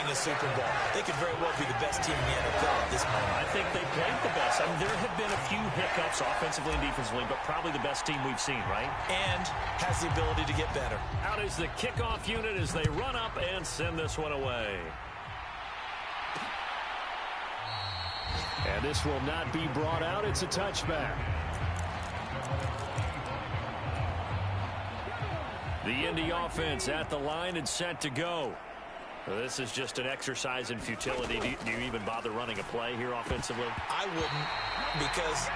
winning a Super Bowl. They could very well be the best team in the NFL at this moment. I think they played the best. I mean, there have been a few hiccups offensively and defensively, but probably the best team we've seen, right? And has the ability to get better. Out is the kickoff unit as they run up and send this one away. And this will not be brought out. It's a touchback. The Indy offense at the line and set to go. Well, this is just an exercise in futility. Do you even bother running a play here offensively? I wouldn't, because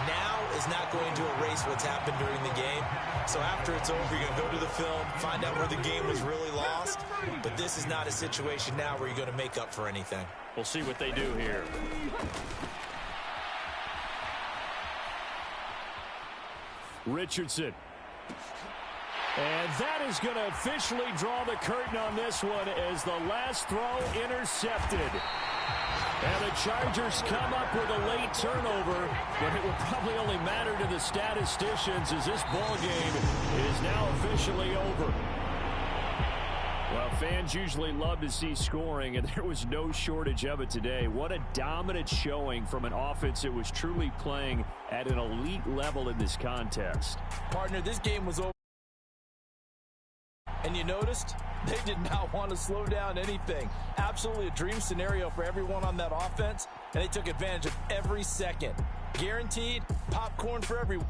now is not going to erase what's happened during the game. So after it's over, you're going to go to the film, find out where the game was really lost. But this is not a situation now where you're going to make up for anything. We'll see what they do here. Richardson. And that is going to officially draw the curtain on this one as the last throw intercepted. And the Chargers come up with a late turnover, but it will probably only matter to the statisticians as this ball game is now officially over. Well, fans usually love to see scoring, and there was no shortage of it today. What a dominant showing from an offense that was truly playing at an elite level in this contest. Partner, this game was over. And you noticed they did not want to slow down anything. Absolutely a dream scenario for everyone on that offense, and they took advantage of every second. Guaranteed popcorn for everyone.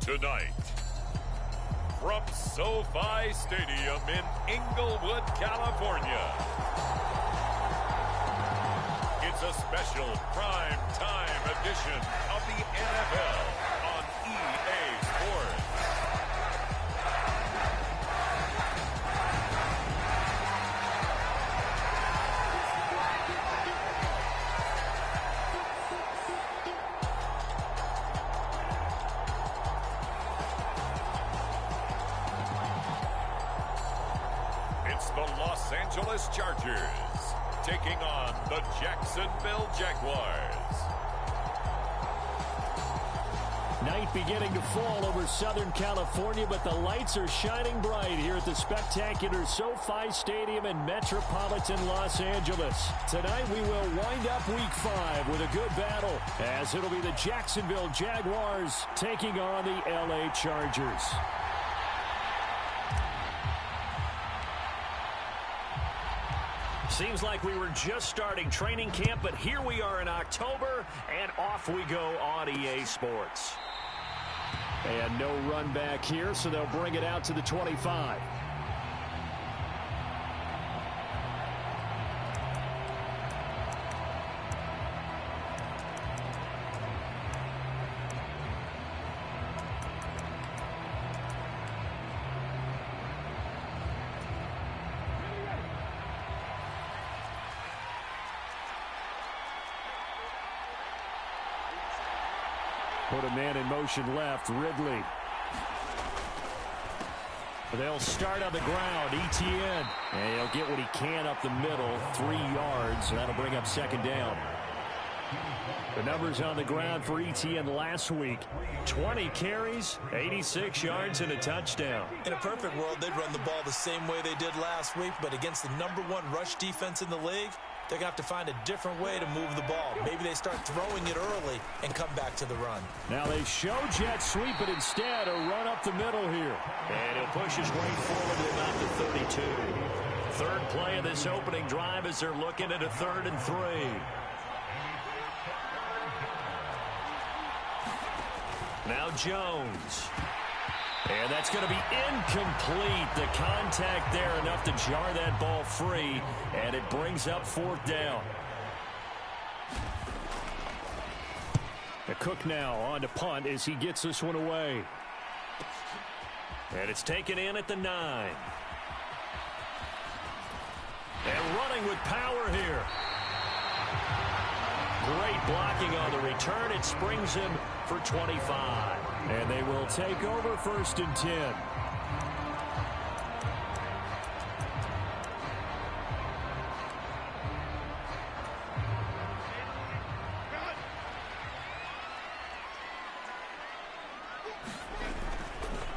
Tonight, from SoFi Stadium in Inglewood, California, it's a special prime time edition of the NFL on EA Sports. The Los Angeles Chargers taking on the Jacksonville Jaguars. Night beginning to fall over Southern California, but the lights are shining bright here at the spectacular SoFi Stadium in metropolitan Los Angeles. Tonight we will wind up Week 5 with a good battle, as it'll be the Jacksonville Jaguars taking on the LA Chargers. Seems like we were just starting training camp, but here we are in October, and off we go on EA Sports. And no run back here, so they'll bring it out to the 25. Put a man in motion left, Ridley. They'll start on the ground, Etienne. And he'll get what he can up the middle, 3 yards, and that'll bring up second down. The numbers on the ground for Etienne last week: 20 carries, 86 yards, and a touchdown. In a perfect world, they'd run the ball the same way they did last week, but against the #1 rush defense in the league, they're going to have to find a different way to move the ball. Maybe they start throwing it early and come back to the run. Now they show jet sweep, but instead a run up the middle here. And he'll push his way forward to about the 32. Third play of this opening drive as they're looking at a 3rd and 3. Now Jones. And that's going to be incomplete. The contact there enough to jar that ball free, and it brings up 4th down. The Cook now on to punt as he gets this one away. And it's taken in at the 9. And running with power here. Great blocking on the return. It springs him for 25. And they will take over 1st and 10.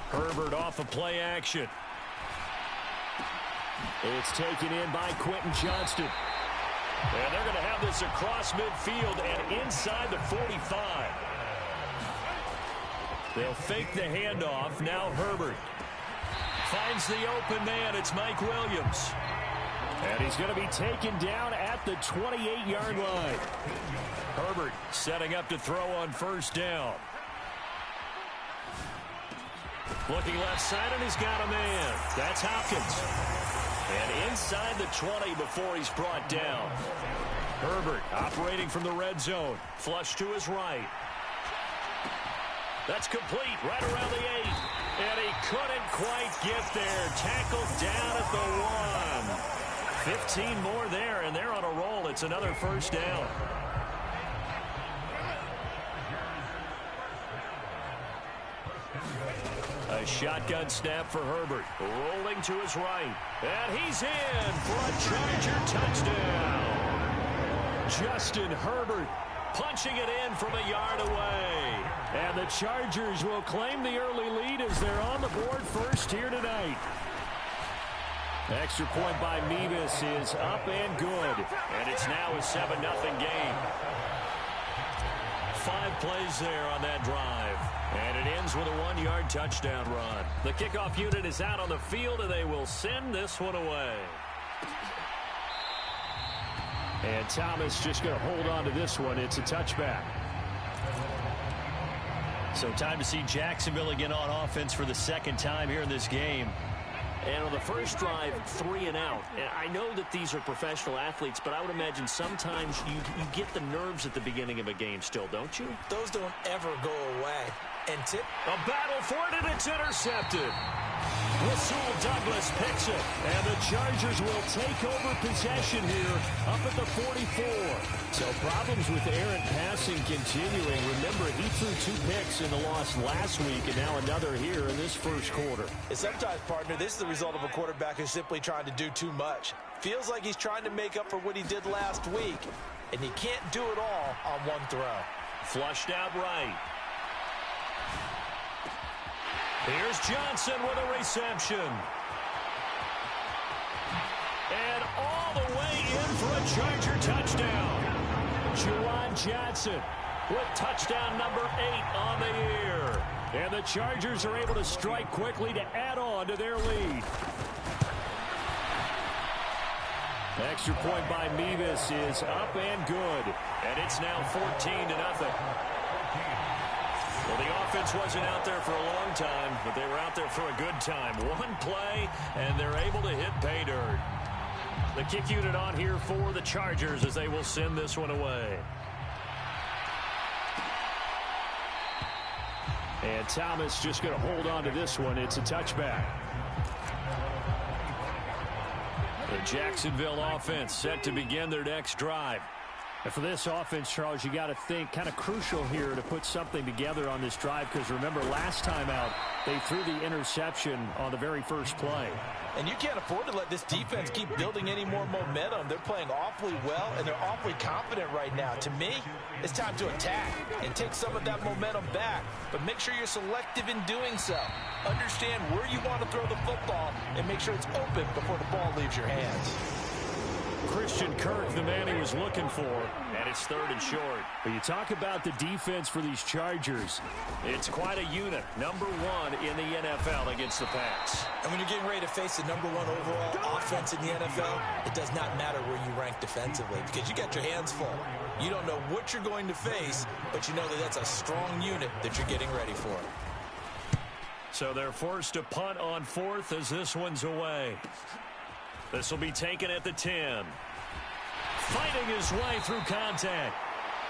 Herbert off of play action. It's taken in by Quentin Johnston. And they're going to have this across midfield and inside the 45. They'll fake the handoff. Now Herbert finds the open man. It's Mike Williams. And he's going to be taken down at the 28-yard line. Herbert setting up to throw on 1st down. Looking left side, and he's got a man. That's Hopkins. And inside the 20 before he's brought down. Herbert operating from the red zone. Flush to his right. That's complete right around the 8. And he couldn't quite get there. Tackled down at the 1. 15 more there, and they're on a roll. It's another 1st down. A shotgun snap for Herbert. Rolling to his right. And he's in for a Charger touchdown. Justin Herbert punching it in from a yard away. And the Chargers will claim the early lead as they're on the board first here tonight. Extra point by Mevis is up and good. And it's now a 7-0 game. 5 plays there on that drive. And it ends with a 1-yard touchdown run. The kickoff unit is out on the field, and they will send this one away. And Thomas just going to hold on to this one. It's a touchback. So time to see Jacksonville again on offense for the 2nd time here in this game. And on the first drive, 3 and out. And I know that these are professional athletes, but I would imagine sometimes you get the nerves at the beginning of a game still, don't you? Those don't ever go away. And a battle for it, and it's intercepted. Rasul Douglas picks it, and the Chargers will take over possession here up at the 44. So problems with errant passing continuing. Remember, he threw 2 picks in the loss last week, and now another here in this first quarter. And sometimes, partner, this is the result of a quarterback who's simply trying to do too much. Feels like he's trying to make up for what he did last week, and he can't do it all on one throw. Flushed out right. Here's Johnson with a reception. And all the way in for a Charger touchdown. Juwan Johnson with touchdown number 8 on the year. And the Chargers are able to strike quickly to add on to their lead. Extra point by Mevis is up and good. And it's now 14-0. Well, the offense wasn't out there for a long time, but they were out there for a good time. 1 play, and they're able to hit pay dirt. The kick unit on here for the Chargers as they will send this one away. And Thomas just going to hold on to this one. It's a touchback. The Jacksonville offense set to begin their next drive. And for this offense, Charles, you got to think kind of crucial here to put something together on this drive, because remember last time out they threw the interception on the very first play. And you can't afford to let this defense keep building any more momentum. They're playing awfully well, and they're awfully confident right now. To me, it's time to attack and take some of that momentum back. But make sure you're selective in doing so. Understand where you want to throw the football and make sure it's open before the ball leaves your hands. Christian Kirk, the man he was looking for, and it's 3rd and short. But you talk about the defense for these Chargers. It's quite a unit, number 1 in the NFL against the pass. And when you're getting ready to face the number 1 overall offense in the NFL, it does not matter where you rank defensively, because you got your hands full. You don't know what you're going to face, but you know that that's a strong unit that you're getting ready for. So they're forced to punt on 4th as this one's away. This will be taken at the 10. Fighting his way through contact.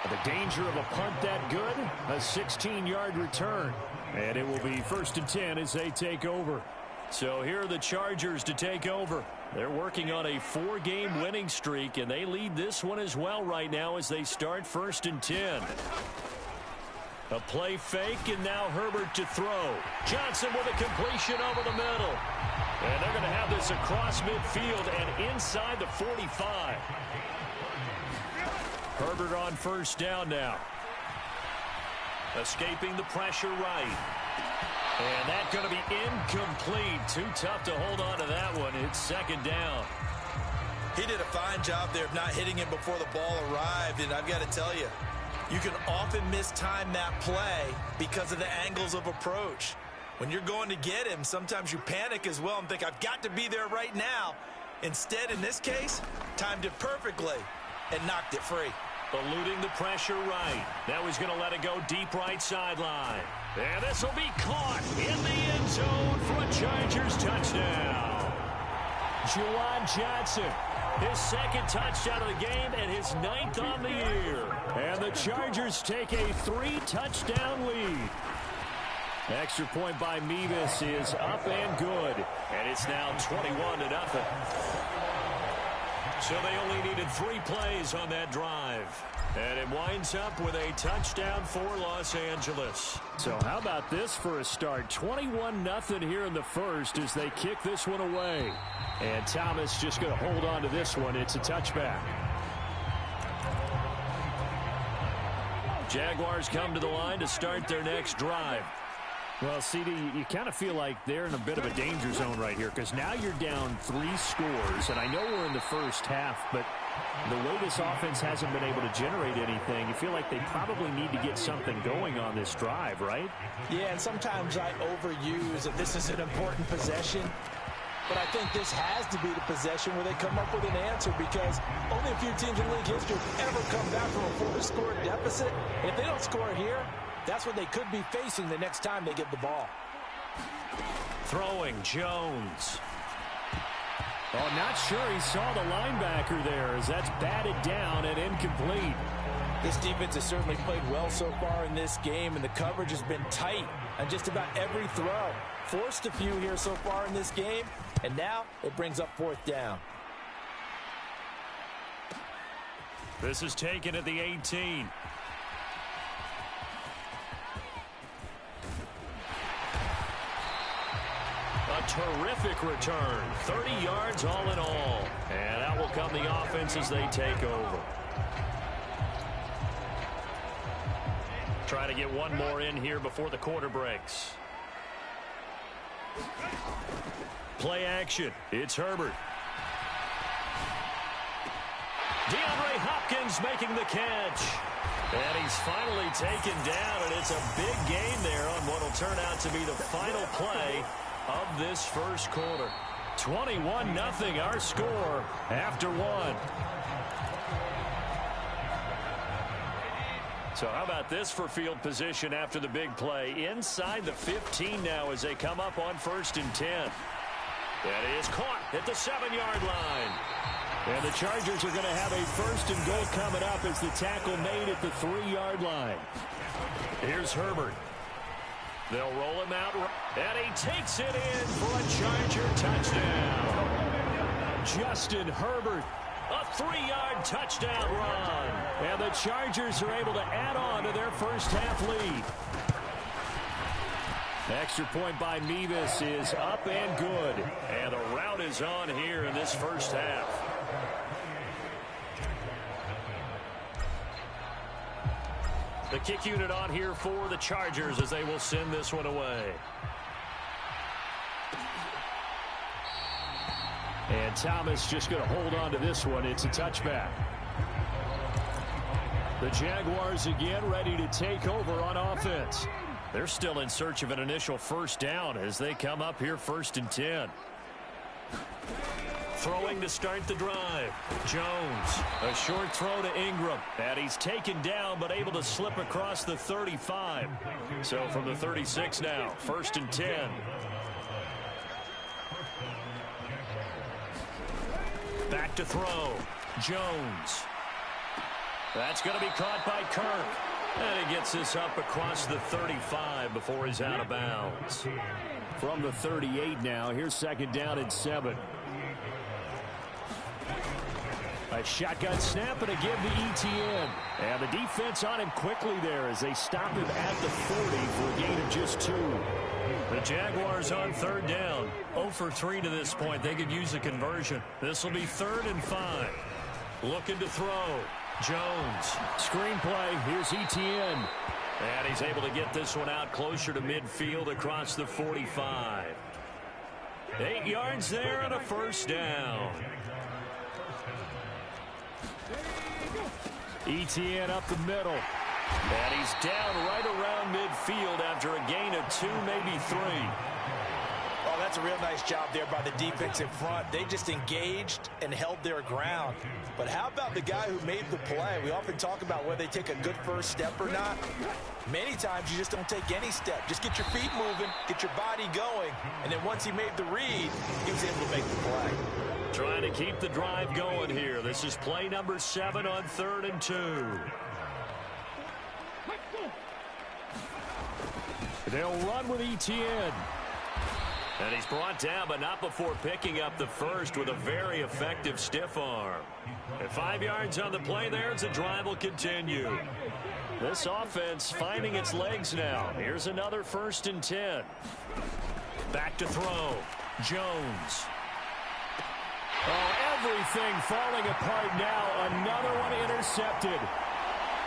The danger of a punt that good? A 16-yard return. And it will be 1st and 10 as they take over. So here are the Chargers to take over. They're working on a 4-game winning streak, and they lead this one as well right now as they start 1st and 10. A play fake, and now Herbert to throw. Johnson with a completion over the middle. And they're going to have this across midfield and inside the 45. Herbert on 1st down now. Escaping the pressure right. And that's going to be incomplete. Too tough to hold on to that one. It's 2nd down. He did a fine job there of not hitting him before the ball arrived, and I've got to tell you, you can often mistime that play because of the angles of approach. When you're going to get him, sometimes you panic as well and think, I've got to be there right now. Instead, in this case, timed it perfectly and knocked it free. Eluding the pressure right. Now he's going to let it go deep right sideline. And this will be caught in the end zone for a Chargers touchdown. Juwan Johnson, his 2nd touchdown of the game and his 9th on the year. And the Chargers take a 3-touchdown lead. Extra point by Mevis is up and good. And it's now 21-0. So they only needed 3 plays on that drive. And it winds up with a touchdown for Los Angeles. So how about this for a start? 21-0 here in the first as they kick this one away. And Thomas just going to hold on to this one. It's a touchback. Jaguars come to the line to start their next drive. Well, CD, you kind of feel like they're in a bit of a danger zone right here, because now you're down 3 scores, and I know we're in the first half, but the way this offense hasn't been able to generate anything, you feel like they probably need to get something going on this drive, right? Yeah, and sometimes I overuse that this is an important possession, but I think this has to be the possession where they come up with an answer, because only a few teams in league history have ever come back from a 4-score deficit, and if they don't score here, that's what they could be facing the next time they get the ball. Throwing Jones. Oh, not sure he saw the linebacker there as that's batted down and incomplete. This defense has certainly played well so far in this game, and the coverage has been tight on just about every throw. Forced a few here so far in this game, and now it brings up 4th down. This is taken at the 18. A terrific return. 30 yards all in all. And out will come the offense as they take over. Try to get one more in here before the quarter breaks. Play action. It's Herbert. DeAndre Hopkins making the catch. And he's finally taken down, and it's a big gain there on what will turn out to be the final play of this first quarter. 21-0 our score after 1. So how about this for field position after the big play? Inside the 15 now as they come up on 1st and 10. That is caught at the 7-yard line. And the Chargers are going to have a 1st and goal coming up as the tackle made at the 3-yard line. Here's Herbert. They'll roll him out, and he takes it in for a Charger touchdown. Justin Herbert A 3-yard touchdown run. And the Chargers are able to add on to their first half lead. Extra point by Mevis is up and good. And the rout is on here in this first half. The kick unit on here for the Chargers as they will send this one away. And Thomas just going to hold on to this one. It's a touchback. The Jaguars again ready to take over on offense. They're still in search of an initial first down as they come up here 1st and 10. Throwing to start the drive. Jones. A short throw to Ingram. And he's taken down but able to slip across the 35. So from the 36 now. 1st and 10. Back to throw. Jones. That's going to be caught by Kirk. And he gets this up across the 35 before he's out of bounds. From the 38 now. Here's 2nd down and 7. A shotgun snap and a give to ETN. And the defense on him quickly there as they stop him at the 40 for a gain of just 2. The Jaguars on 3rd down. 0 for 3 to this point. They could use a conversion. This will be 3rd and 5. Looking to throw. Jones. Screenplay. Here's ETN. And he's able to get this one out closer to midfield across the 45. 8 yards there and a first down. ETN up the middle. And he's down right around midfield after a gain of 2, maybe 3. Oh, that's a real nice job there by the defensive front. They just engaged and held their ground. But how about the guy who made the play? We often talk about whether they take a good first step or not. Many times you just don't take any step. Just get your feet moving, get your body going. And then once he made the read, he was able to make the play. Trying to keep the drive going here. This is play number 7 on 3rd and 2. They'll run with ETN. And he's brought down, but not before picking up the first with a very effective stiff arm. And 5 yards on the play there as the drive will continue. This offense finding its legs now. Here's another 1st and 10. Back to throw. Jones. Oh, everything falling apart now. Another one intercepted.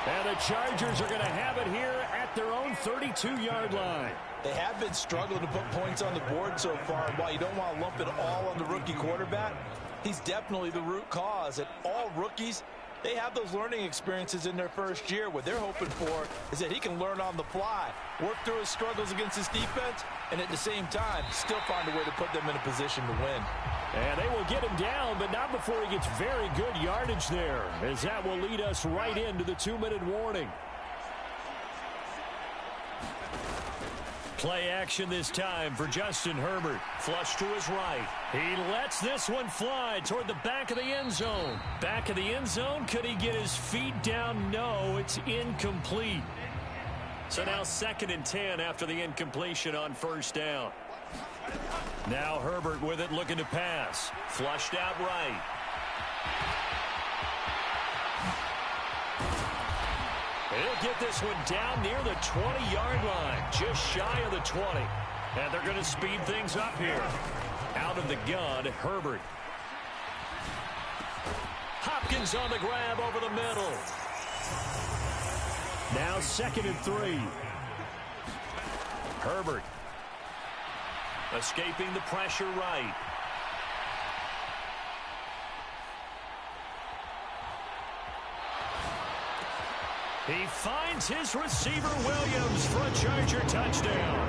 And the Chargers are going to have it here at their own 32-yard line. They have been struggling to put points on the board so far. While you don't want to lump it all on the rookie quarterback, he's definitely the root cause. And all rookies, they have those learning experiences in their first year. What they're hoping for is that he can learn on the fly, work through his struggles against his defense, and at the same time, still find a way to put them in a position to win. And they will get him down, but not before he gets very good yardage there, as that will lead us right into the 2-minute warning. Play action this time for Justin Herbert. Flush to his right. He lets this one fly toward the back of the end zone. Back of the end zone. Could he get his feet down? No, it's incomplete. So now 2nd and 10 after the incompletion on 1st down. Now Herbert with it, looking to pass. Flushed out right. He'll get this one down near the 20-yard line, just shy of the 20. And they're going to speed things up here. Out of the gun, Herbert. Hopkins on the grab over the middle. Now 2nd and 3. Herbert. Escaping the pressure right. He finds his receiver Williams for a Charger touchdown.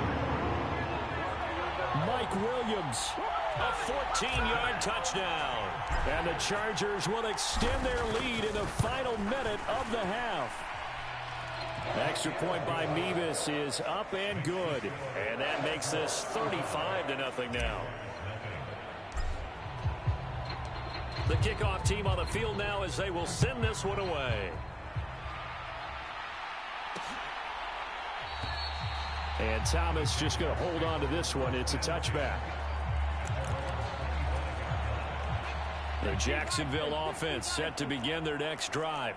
Mike Williams, a 14-yard touchdown. And the Chargers will extend their lead in the final minute of the half. Extra point by Mevis is up and good. And that makes this 35-0 now. The kickoff team on the field now as they will send this one away. And Thomas just going to hold on to this one. It's a touchback. The Jacksonville offense set to begin their next drive.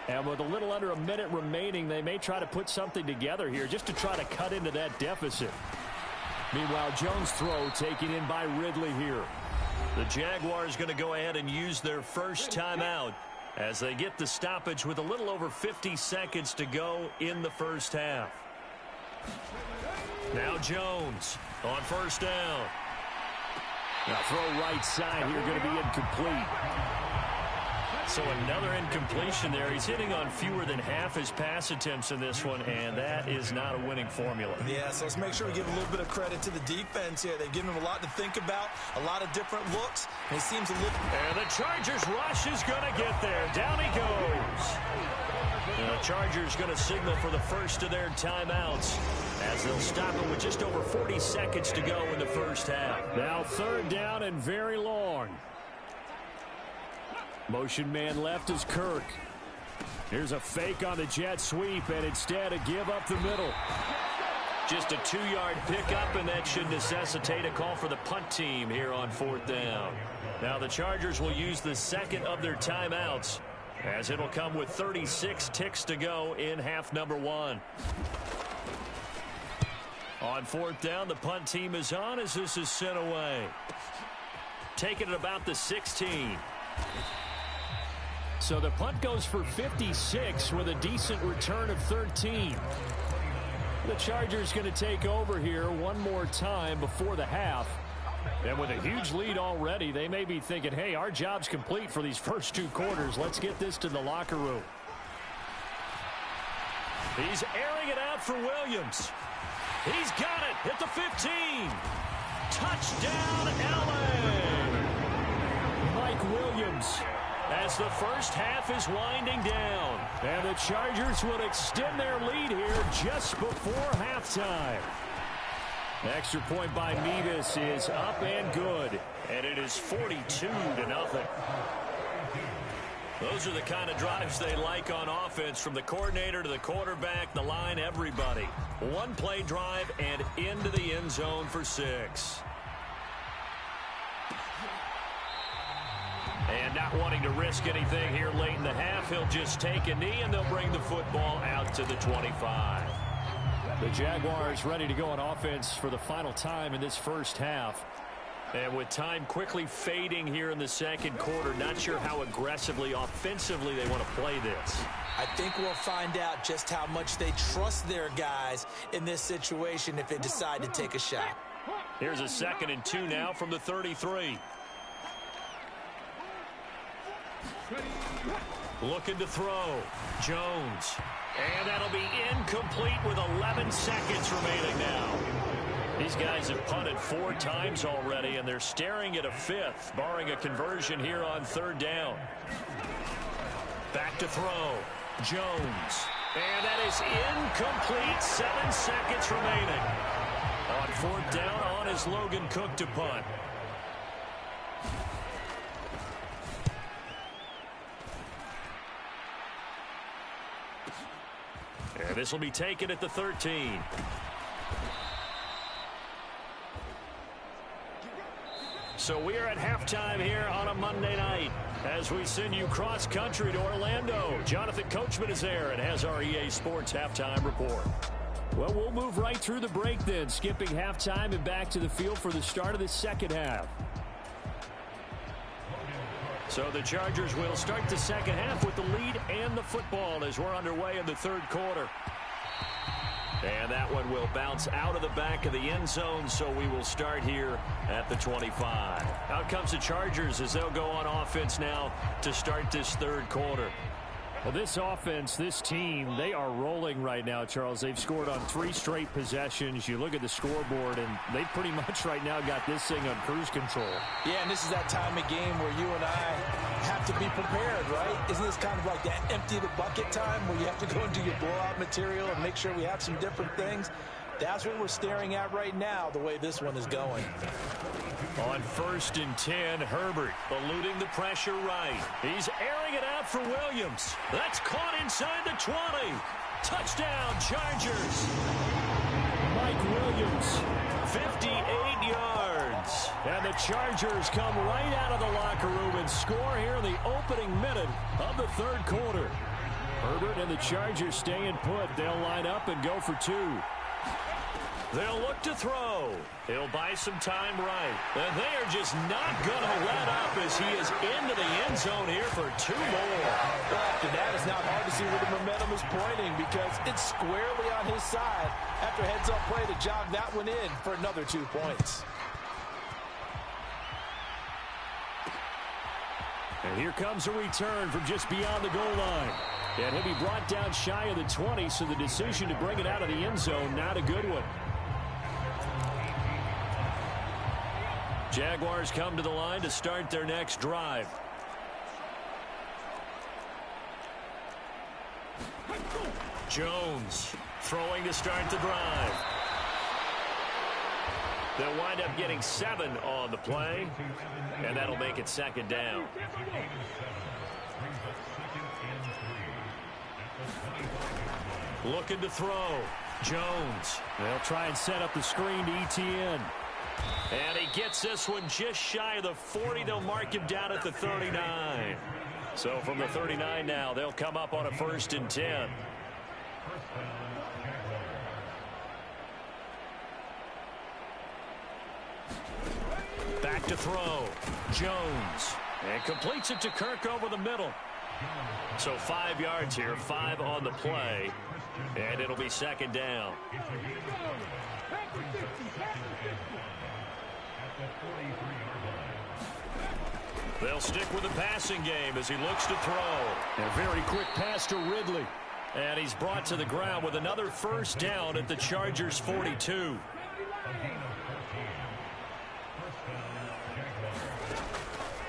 And with a little under a minute remaining, they may try to put something together here just to try to cut into that deficit. Meanwhile, Jones' throw taken in by Ridley here. The Jaguars going to go ahead and use their first timeout as they get the stoppage with a little over 50 seconds to go in the first half. Now Jones on first down. Now throw right side here, going to be incomplete. So another incompletion there. He's hitting on fewer than half his pass attempts in this one, and that is not a winning formula. Yeah, so let's make sure we give a little bit of credit to the defense here. They've given him a lot to think about, a lot of different looks, and he seems a little... And the Chargers rush is going to get there. Down he goes. And the Chargers going to signal for the first of their timeouts as they'll stop it with just over 40 seconds to go in the first half. Now third down and very long. Motion man left is Kirk. Here's a fake on the jet sweep, and instead a give up the middle. Just a 2-yard pickup, and that should necessitate a call for the punt team here on fourth down. Now the Chargers will use the second of their timeouts as it'll come with 36 ticks to go in half number one. On fourth down, the punt team is on as this is sent away. Taking it about the 16. So the punt goes for 56 with a decent return of 13. The Chargers going to take over here one more time before the half. And with a huge lead already, they may be thinking, hey, our job's complete for these first 2 quarters. Let's get this to the locker room. He's airing it out for Williams. He's got it at the 15. Touchdown, LA. Mike Williams. As the first half is winding down. And the Chargers will extend their lead here just before halftime. Extra point by Mevis is up and good. And it is 42-0. Those are the kind of drives they like on offense, from the coordinator to the quarterback, the line, everybody. One play drive and into the end zone for 6. And not wanting to risk anything here late in the half, he'll just take a knee, and they'll bring the football out to the 25. The Jaguars ready to go on offense for the final time in this first half. And with time quickly fading here in the second quarter, not sure how aggressively, offensively they want to play this. I think we'll find out just how much they trust their guys in this situation if they decide to take a shot. Here's a 2nd and 2 now from the 33. Looking to throw. Jones. And that'll be incomplete with 11 seconds remaining now. These guys have punted 4 times already, and they're staring at a 5th, barring a conversion here on third down. Back to throw. Jones. And that is incomplete. 7 seconds remaining. On fourth down, on is Logan Cook to punt. And this will be taken at the 13. So we are at halftime here on a Monday night as we send you cross-country to Orlando. Jonathan Coachman is there and has our EA Sports halftime report. Well, we'll move right through the break then, skipping halftime and back to the field for the start of the second half. So the Chargers will start the second half with the lead and the football as we're underway in the third quarter. And that one will bounce out of the back of the end zone, so we will start here at the 25. Out comes the Chargers as they'll go on offense now to start this third quarter. Well, this offense, this team, they are rolling right now, Charles. They've scored on 3 straight possessions. You look at the scoreboard, and they pretty much right now got this thing on cruise control. Yeah, and this is that time of game where you and I have to be prepared, right? Isn't this kind of like that empty the bucket time where you have to go into your blowout material and make sure we have some different things? That's what we're staring at right now, the way this one is going. On 1st and 10, Herbert eluding the pressure right. He's airing it out for Williams. That's caught inside the 20. Touchdown, Chargers. Mike Williams, 58 yards. Jones. And the Chargers come right out of the locker room and score here in the opening minute of the third quarter. Herbert and the Chargers staying put. They'll line up and go for two. They'll look to throw. He'll buy some time right. And they are just not going to let up as he is into the end zone here for two more. Well, after that, it's not hard to see where the momentum is pointing because it's squarely on his side after heads-up play to jog that one in for another 2 points. And here comes a return from just beyond the goal line. And he'll be brought down shy of the 20, so the decision to bring it out of the end zone, not a good one. Jaguars come to the line to start their next drive. Jones throwing to start the drive. They'll wind up getting 7 on the play, and that'll make it second down. Looking to throw. Jones. They'll try and set up the screen to ETN. And he gets this one just shy of the 40. They'll mark him down at the 39. So from the 39 now, they'll come up on a 1st and 10. Back to throw. Jones. And completes it to Kirk over the middle. So 5 yards here, 5 on the play. And it'll be second down. They'll stick with the passing game as he looks to throw. A very quick pass to Ridley. And he's brought to the ground with another 1st down at the Chargers' 42.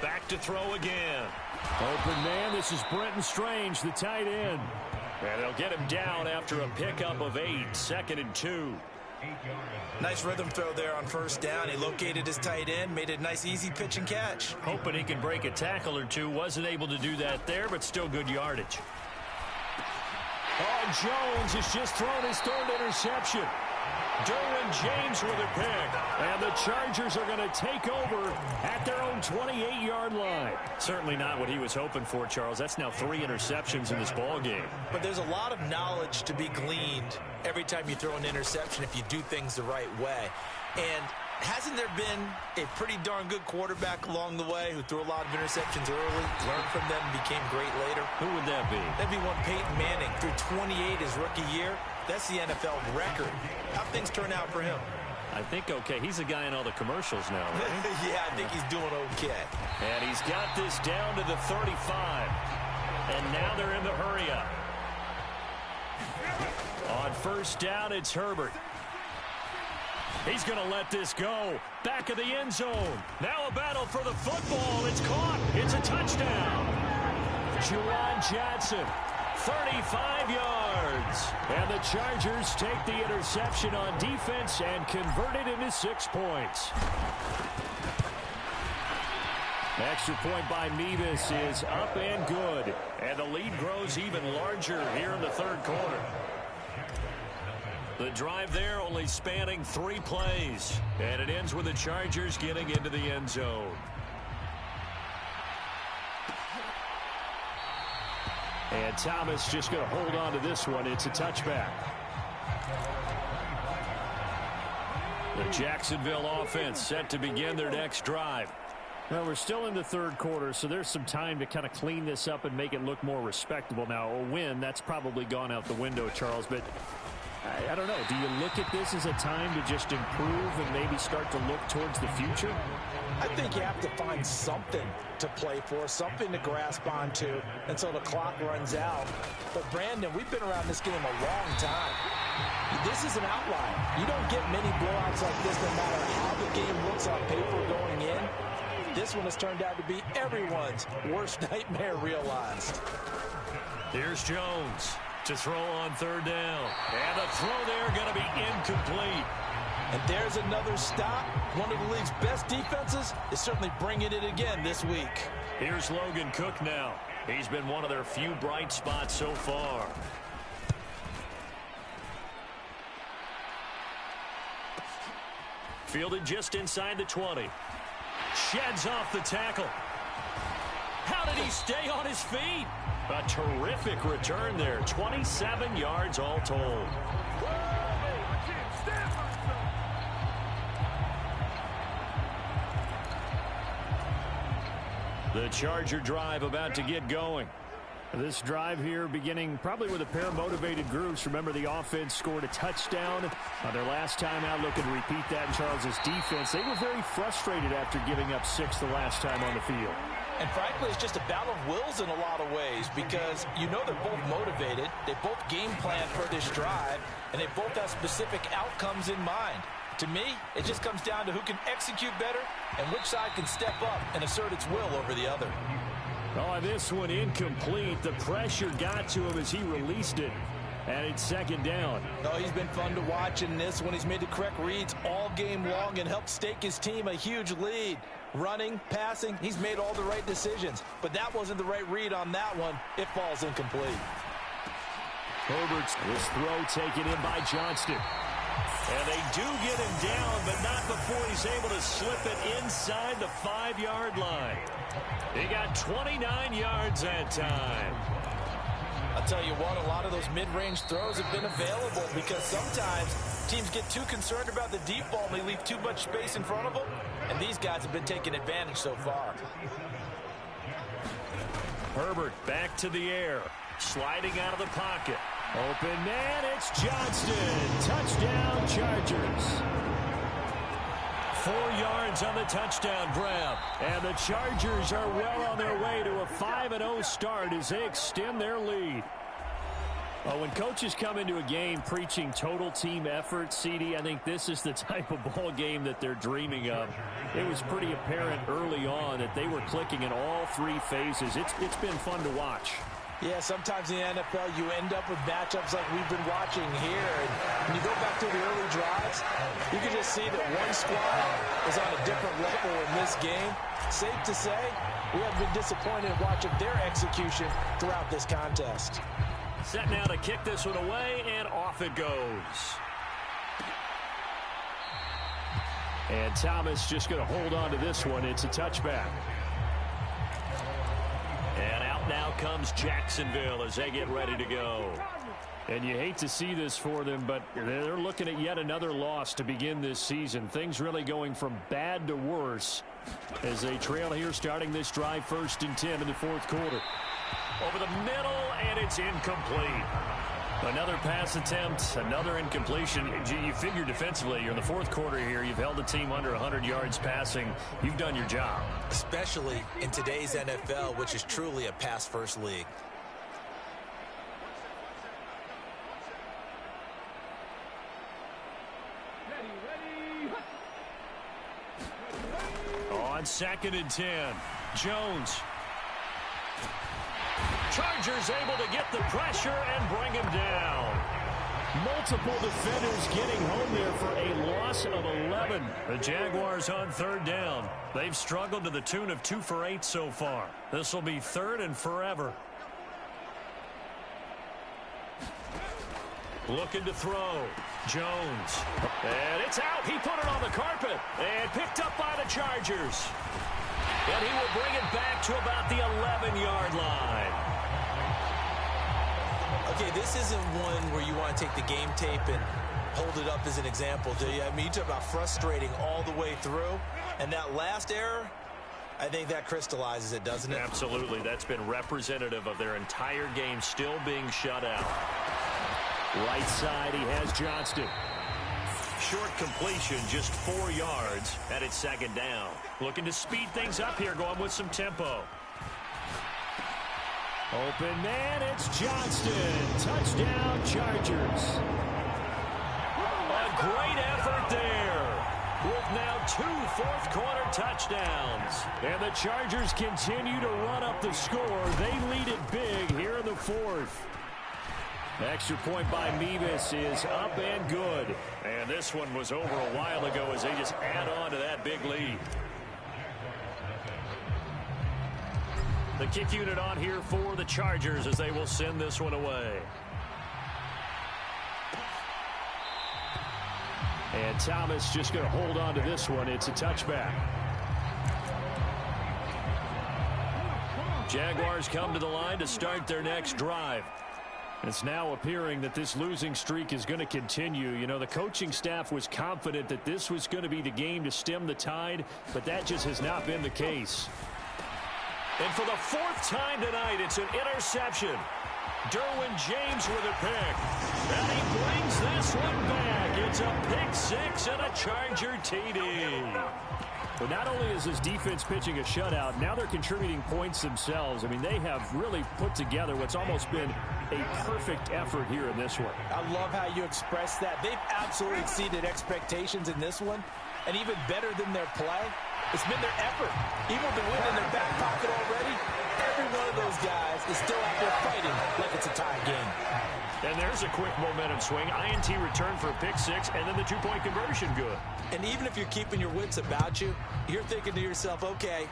Back to throw again. Open man, this is Brenton Strange, the tight end. And they'll get him down after a pickup of 8, 2nd and 2. Nice rhythm throw there on 1st down. He located his tight end, made a nice easy pitch and catch. Hoping he can break a tackle or two. Wasn't able to do that there, but still good yardage. Oh, Jones has just thrown his 3rd interception. Derwin James with a pick. And the Chargers are going to take over at their own 28-yard line. Certainly not what he was hoping for, Charles. That's now 3 interceptions in this ball game. But there's a lot of knowledge to be gleaned every time you throw an interception if you do things the right way. And hasn't there been a pretty darn good quarterback along the way who threw a lot of interceptions early, learned from them, and became great later? Who would that be? That'd be one Peyton Manning. Threw 28 his rookie year. That's the NFL record. How'd things turn out for him? I think okay. He's a guy in all the commercials now, right? Yeah, I think he's doing okay. And he's got this down to the 35. And now they're in the hurry-up. On 1st down, it's Herbert. He's going to let this go. Back of the end zone. Now a battle for the football. It's caught. It's a touchdown. Juwan Johnson, 35 yards. And the Chargers take the interception on defense and convert it into 6 points. Extra point by Mevis is up and good. And the lead grows even larger here in the 3rd quarter. The drive there only spanning 3 plays. And it ends with the Chargers getting into the end zone. And Thomas just going to hold on to this one. It's a touchback. The Jacksonville offense set to begin their next drive. Well, we're still in the 3rd quarter, so there's some time to kind of clean this up and make it look more respectable. Now, a win, that's probably gone out the window, Charles, but I don't know. Do you look at this as a time to just improve and maybe start to look towards the future? I think you have to find something to play for, something to grasp onto until the clock runs out. But, Brandon, we've been around this game a long time. This is an outlier. You don't get many blowouts like this no matter how the game looks on paper going in. This one has turned out to be everyone's worst nightmare realized. Here's Jones to throw on 3rd down. And the throw there going to be incomplete. And there's another stop. One of the league's best defenses is certainly bringing it again this week. Here's Logan Cook now. He's been one of their few bright spots so far. Fielded just inside the 20. Sheds off the tackle. How did he stay on his feet? A terrific return there. 27 yards all told. The Charger drive about to get going. This drive here beginning probably with a pair of motivated groups. Remember, the offense scored a touchdown on their last time out. Looking to repeat that in Charles' defense. They were very frustrated after giving up 6 the last time on the field. And frankly, it's just a battle of wills in a lot of ways because you know they're both motivated. They both game plan for this drive, and they both have specific outcomes in mind. To me, it just comes down to who can execute better and which side can step up and assert its will over the other. Oh, this one incomplete. The pressure got to him as he released it. And it's second down. Oh, he's been fun to watch in this one. He's made the correct reads all game long and helped stake his team a huge lead. Running, passing, he's made all the right decisions. But that wasn't the right read on that one. It falls incomplete. Herbert's this throw taken in by Johnston. And they do get him down, but not before he's able to slip it inside the 5-yard line. He got 29 yards that time. I'll tell you what, a lot of those mid-range throws have been available because sometimes teams get too concerned about the deep ball and they leave too much space in front of them. And these guys have been taking advantage so far. Herbert back to the air, sliding out of the pocket. Open man, it's Johnston. Touchdown, Chargers. 4 yards on the touchdown grab. And the Chargers are well on their way to a 5-0 start as they extend their lead. When coaches come into a game preaching total team effort, CD, I think this is the type of ball game that they're dreaming of. It was pretty apparent early on that they were clicking in all 3 phases. It's been fun to watch. Yeah, sometimes in the NFL you end up with matchups like we've been watching here. And when you go back to the early drives, you can just see that one squad is on a different level in this game. Safe to say, we have been disappointed in watching their execution throughout this contest. Set now to kick this one away, and off it goes. And Thomas just going to hold on to this one. It's a touchback. And out now comes Jacksonville as they get ready to go. And you hate to see this for them, but they're looking at yet another loss to begin this season. Things really going from bad to worse as they trail here starting this drive 1st and 10 in the 4th quarter. Over the middle, and it's incomplete. Another pass attempt, another incompletion. You figure defensively, you're in the 4th quarter here. You've held the team under 100 yards passing. You've done your job. Especially in today's NFL, which is truly a pass-first league. On 2nd and 10, Jones. Chargers able to get the pressure and bring him down. Multiple defenders getting home there for a loss of 11. The Jaguars on 3rd down. They've struggled to the tune of 2 for 8 so far. This will be 3rd and forever. Looking to throw. Jones. And it's out. He put it on the carpet. And picked up by the Chargers. And he will bring it back to about the 11-yard line. Okay, this isn't one where you want to take the game tape and hold it up as an example, do you? I mean, you talk about frustrating all the way through. And that last error, I think that crystallizes it, doesn't it? Absolutely. That's been representative of their entire game still being shut out. Right side, he has Johnston. Short completion, just 4 yards, and it's 2nd down. Looking to speed things up here, going with some tempo. Open man, it's Johnston. Touchdown, Chargers. A great effort there. With now 2 fourth-quarter touchdowns. And the Chargers continue to run up the score. They lead it big here in the 4th. Extra point by Mevis is up and good. And this one was over a while ago as they just add on to that big lead. The kick unit on here for the Chargers as they will send this one away. And Thomas just going to hold on to this one. It's a touchback. Jaguars come to the line to start their next drive. It's now appearing that this losing streak is going to continue. You know, the coaching staff was confident that this was going to be the game to stem the tide, but that just has not been the case. And for the fourth time tonight, it's an interception. Derwin James with a pick. And he brings this one back. It's a pick six and a Charger TD. But not only is this defense pitching a shutout, now they're contributing points themselves. I mean, they have really put together what's almost been a perfect effort here in this one. I love how you express that. They've absolutely exceeded expectations in this one. And even better than their play, it's been their effort. Even with the win in their back pocket already, every one of those guys is still out there fighting like it's a tie game. And there's a quick momentum swing. INT return for a pick six, and then the two-point conversion good. And even if you're keeping your wits about you, you're thinking to yourself, okay,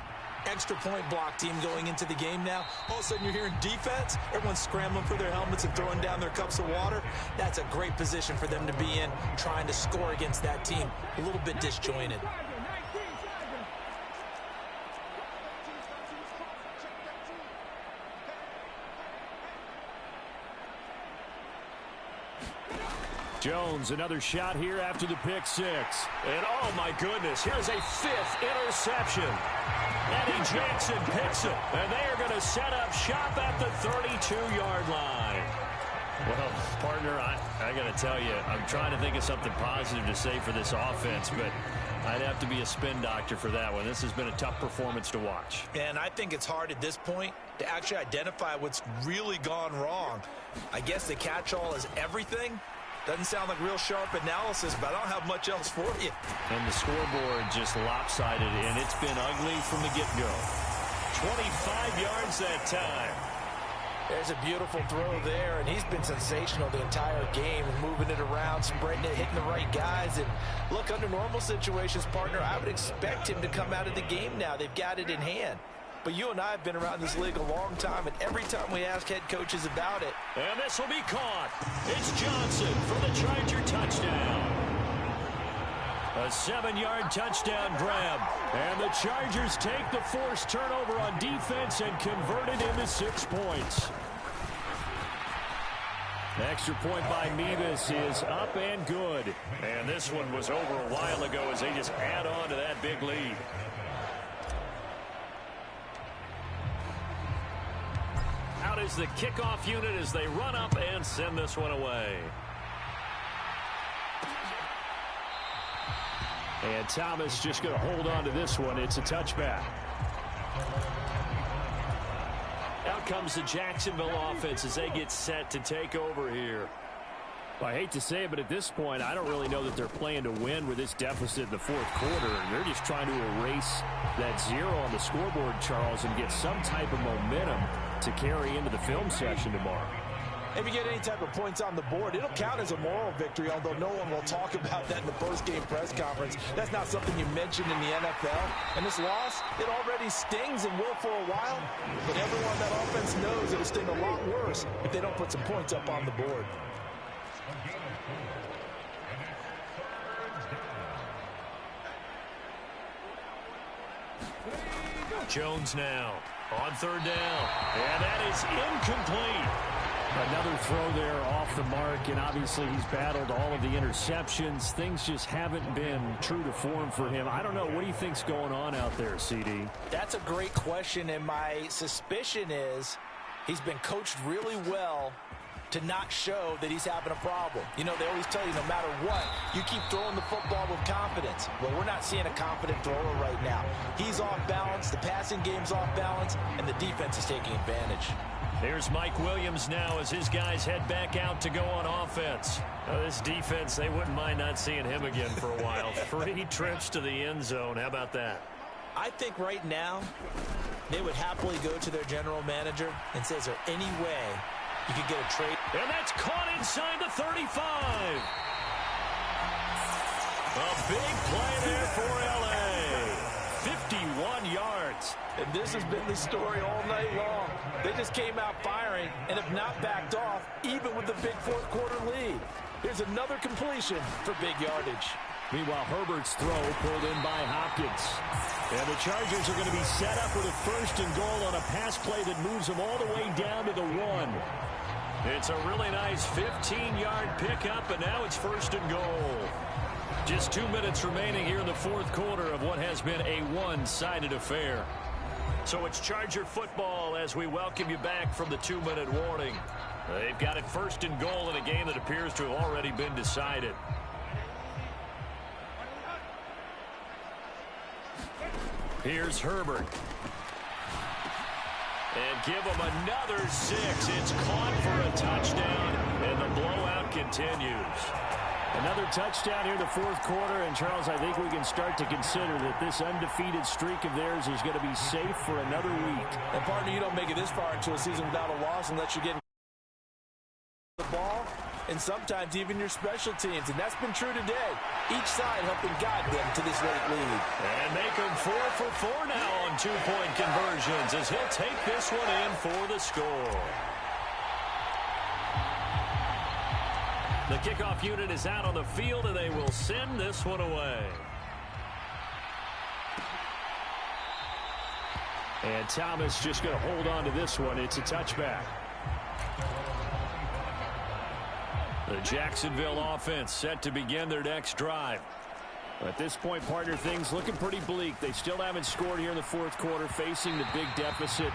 extra point block team going into the game now. All of a sudden you're hearing defense. Everyone's scrambling for their helmets and throwing down their cups of water. That's a great position for them to be in, trying to score against that team. A little bit disjointed. Jones, another shot here after the pick six. And oh my goodness, here's a fifth interception. Eddie Jackson picks it, and they are going to set up shop at the 32-yard line. Well, partner, I got to tell you, I'm trying to think of something positive to say for this offense, but I'd have to be a spin doctor for that one. This has been a tough performance to watch. And I think it's hard at this point to actually identify what's really gone wrong. I guess the catch-all is everything. Doesn't sound like real sharp analysis, but I don't have much else for you. And the scoreboard just lopsided, and it's been ugly from the get-go. 25 yards that time. There's a beautiful throw there, and he's been sensational the entire game, moving it around, spreading it, hitting the right guys. And look, under normal situations, partner, I would expect him to come out of the game now. They've got it in hand. But you and I have been around this league a long time, and every time we ask head coaches about it. And this will be caught. It's Johnson for the Charger touchdown. A 7-yard touchdown grab. And the Chargers take the forced turnover on defense and convert it into 6 points. Extra point by Mevis is up and good. And this one was over a while ago as they just add on to that big lead. Out is the kickoff unit as they run up and send this one away. And Thomas just going to hold on to this one. It's a touchback. Out comes the Jacksonville offense as they get set to take over here. Well, I hate to say it, but at this point, I don't really know that they're playing to win with this deficit in the fourth quarter. They're just trying to erase that zero on the scoreboard, Charles, and get some type of momentum to carry into the film session tomorrow. If you get any type of points on the board, it'll count as a moral victory, although no one will talk about that in the post-game press conference. That's not something you mentioned in the NFL. And this loss, it already stings and will for a while. But everyone on that offense knows it'll sting a lot worse if they don't put some points up on the board. Jones now on third down. And that is incomplete. Another throw there off the mark, and obviously he's battled all of the interceptions. Things just haven't been true to form for him. I don't know. What do you think's going on out there, CD? That's a great question, and my suspicion is he's been coached really well to not show that he's having a problem. You know, they always tell you no matter what, you keep throwing the football with confidence. Well, we're not seeing a confident thrower right now. He's off balance, the passing game's off balance, and the defense is taking advantage. There's Mike Williams now as his guys head back out to go on offense. This defense, they wouldn't mind not seeing him again for a while. 3 trips to the end zone. How about that? I think right now they would happily go to their general manager and say, is there any way you could get a trade? And that's caught inside the 35. A big play there for L.A. 51 yards. And this has been the story all night long. They just came out firing and have not backed off, even with the big fourth quarter lead. Here's another completion for big yardage. Meanwhile, Herbert's throw pulled in by Hopkins. And the Chargers are going to be set up with a 1st and goal on a pass play that moves them all the way down to the 1. It's a really nice 15-yard pickup, and now it's 1st and goal. Just 2 minutes remaining here in the 4th quarter of what has been a one-sided affair. So it's Charger football as we welcome you back from the 2-minute warning. They've got it 1st and goal in a game that appears to have already been decided. Here's Herbert. And give him another 6. It's caught for a touchdown, and the blowout continues. Another touchdown here in the 4th quarter, and Charles, I think we can start to consider that this undefeated streak of theirs is going to be safe for another week. And partner, you don't make it this far into a season without a loss unless you're getting the ball, and sometimes even your special teams, and that's been true today. Each side helping guide them to this late lead. And make them 4 for 4 now on 2-point conversions as he'll take this one in for the score. The kickoff unit is out on the field, and they will send this one away. And Thomas just going to hold on to this one. It's a touchback. The Jacksonville offense set to begin their next drive. At this point, partner, things looking pretty bleak. They still haven't scored here in the 4th quarter, facing the big deficit.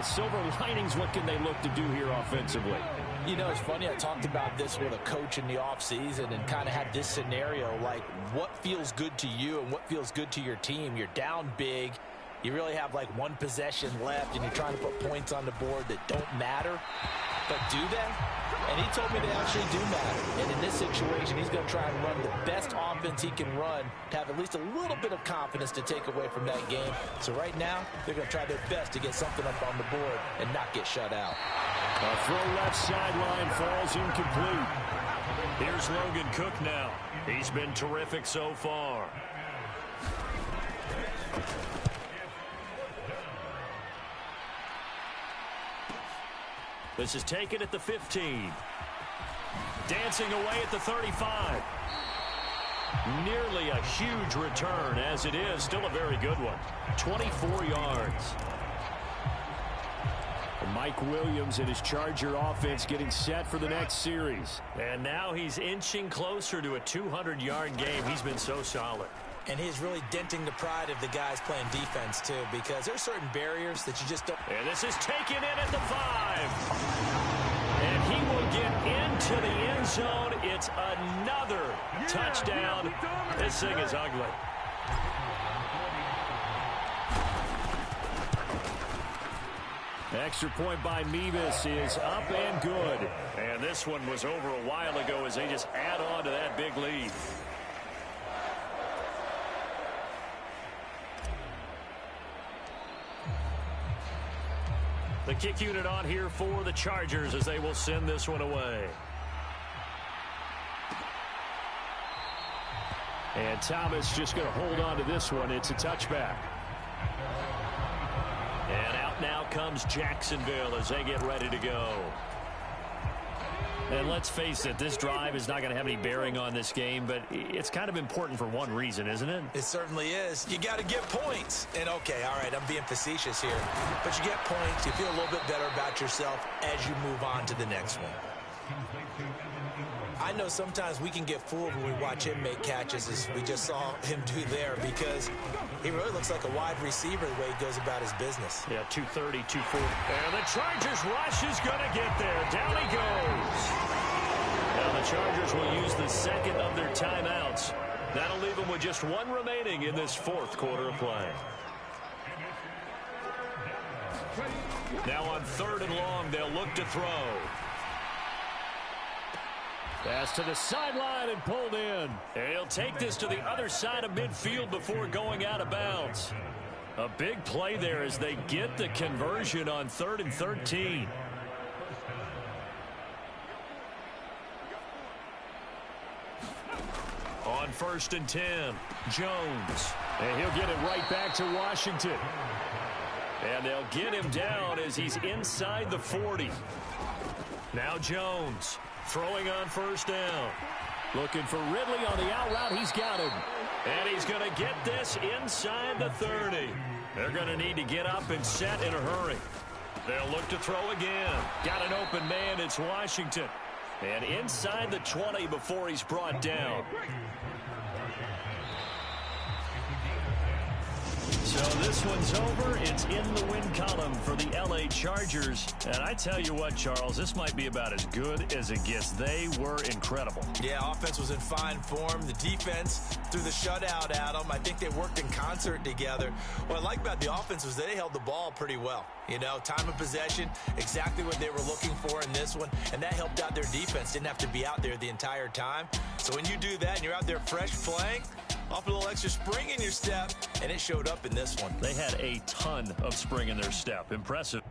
Silver linings, what can they look to do here offensively? You know, it's funny, I talked about this with a coach in the offseason and kind of had this scenario, like what feels good to you and what feels good to your team. You're down big. You really have like one possession left, and you're trying to put points on the board that don't matter. But do they? And he told me they actually do matter. And in this situation, he's going to try and run the best offense he can run to have at least a little bit of confidence to take away from that game. So right now, they're going to try their best to get something up on the board and not get shut out. A throw left sideline falls incomplete. Here's Logan Cook now. He's been terrific so far. This is taken at the 15. Dancing away at the 35. Nearly a huge return, as it is still a very good one. 24 yards. Mike Williams and his Charger offense getting set for the next series. And now he's inching closer to a 200-yard game. He's been so solid. And he's really denting the pride of the guys playing defense, too, because there's certain barriers that you just don't. And this is taken in at the 5. And he will get into the end zone. It's another touchdown. This thing is ugly. Extra point by Mevis is up and good. And this one was over a while ago as they just add on to that big lead. The kick unit on here for the Chargers as they will send this one away. And Thomas just going to hold on to this one. It's a touchback. And out now comes Jacksonville as they get ready to go. And let's face it, this drive is not going to have any bearing on this game, but it's kind of important for one reason, isn't it? It certainly is. You got to get points. And, okay, all right, I'm being facetious here. But you get points, you feel a little bit better about yourself as you move on to the next one. I know sometimes we can get fooled when we watch him make catches, as we just saw him do there, because he really looks like a wide receiver the way he goes about his business. Yeah, 230, 240. And the Chargers rush is going to get there. Down he goes. Now the Chargers will use the second of their timeouts. That'll leave them with just one remaining in this 4th quarter of play. Now on 3rd and long, they'll look to throw. Pass to the sideline and pulled in. And he'll take this to the other side of midfield before going out of bounds. A big play there as they get the conversion on 3rd and 13. On 1st and 10, Jones. And he'll get it right back to Washington. And they'll get him down as he's inside the 40. Now Jones. Throwing on first down. Looking for Ridley on the out route. He's got him. And he's going to get this inside the 30. They're going to need to get up and set in a hurry. They'll look to throw again. Got an open man. It's Washington. And inside the 20 before he's brought down. So this one's over. It's in the win column for the L.A. Chargers. And I tell you what, Charles, this might be about as good as it gets. They were incredible. Yeah, offense was in fine form. The defense threw the shutout at them. I think they worked in concert together. What I like about the offense was they held the ball pretty well. You know, time of possession, exactly what they were looking for in this one. And that helped out their defense. Didn't have to be out there the entire time. So when you do that and you're out there fresh playing, off a little extra spring in your step, and it showed up in this one. They had a ton of spring in their step. Impressive.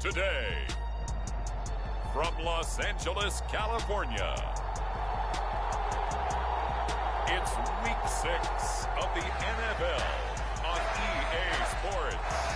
Today, from Los Angeles, California, it's Week 6 of the NFL on EA Sports.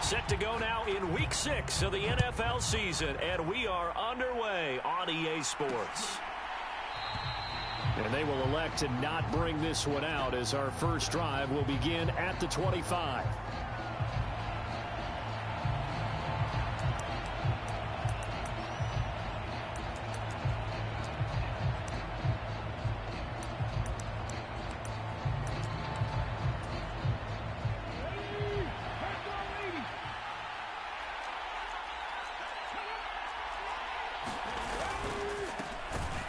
Set to go now in Week 6 of the NFL season, and we are underway on EA Sports. And they will elect to not bring this one out as our first drive will begin at the 25.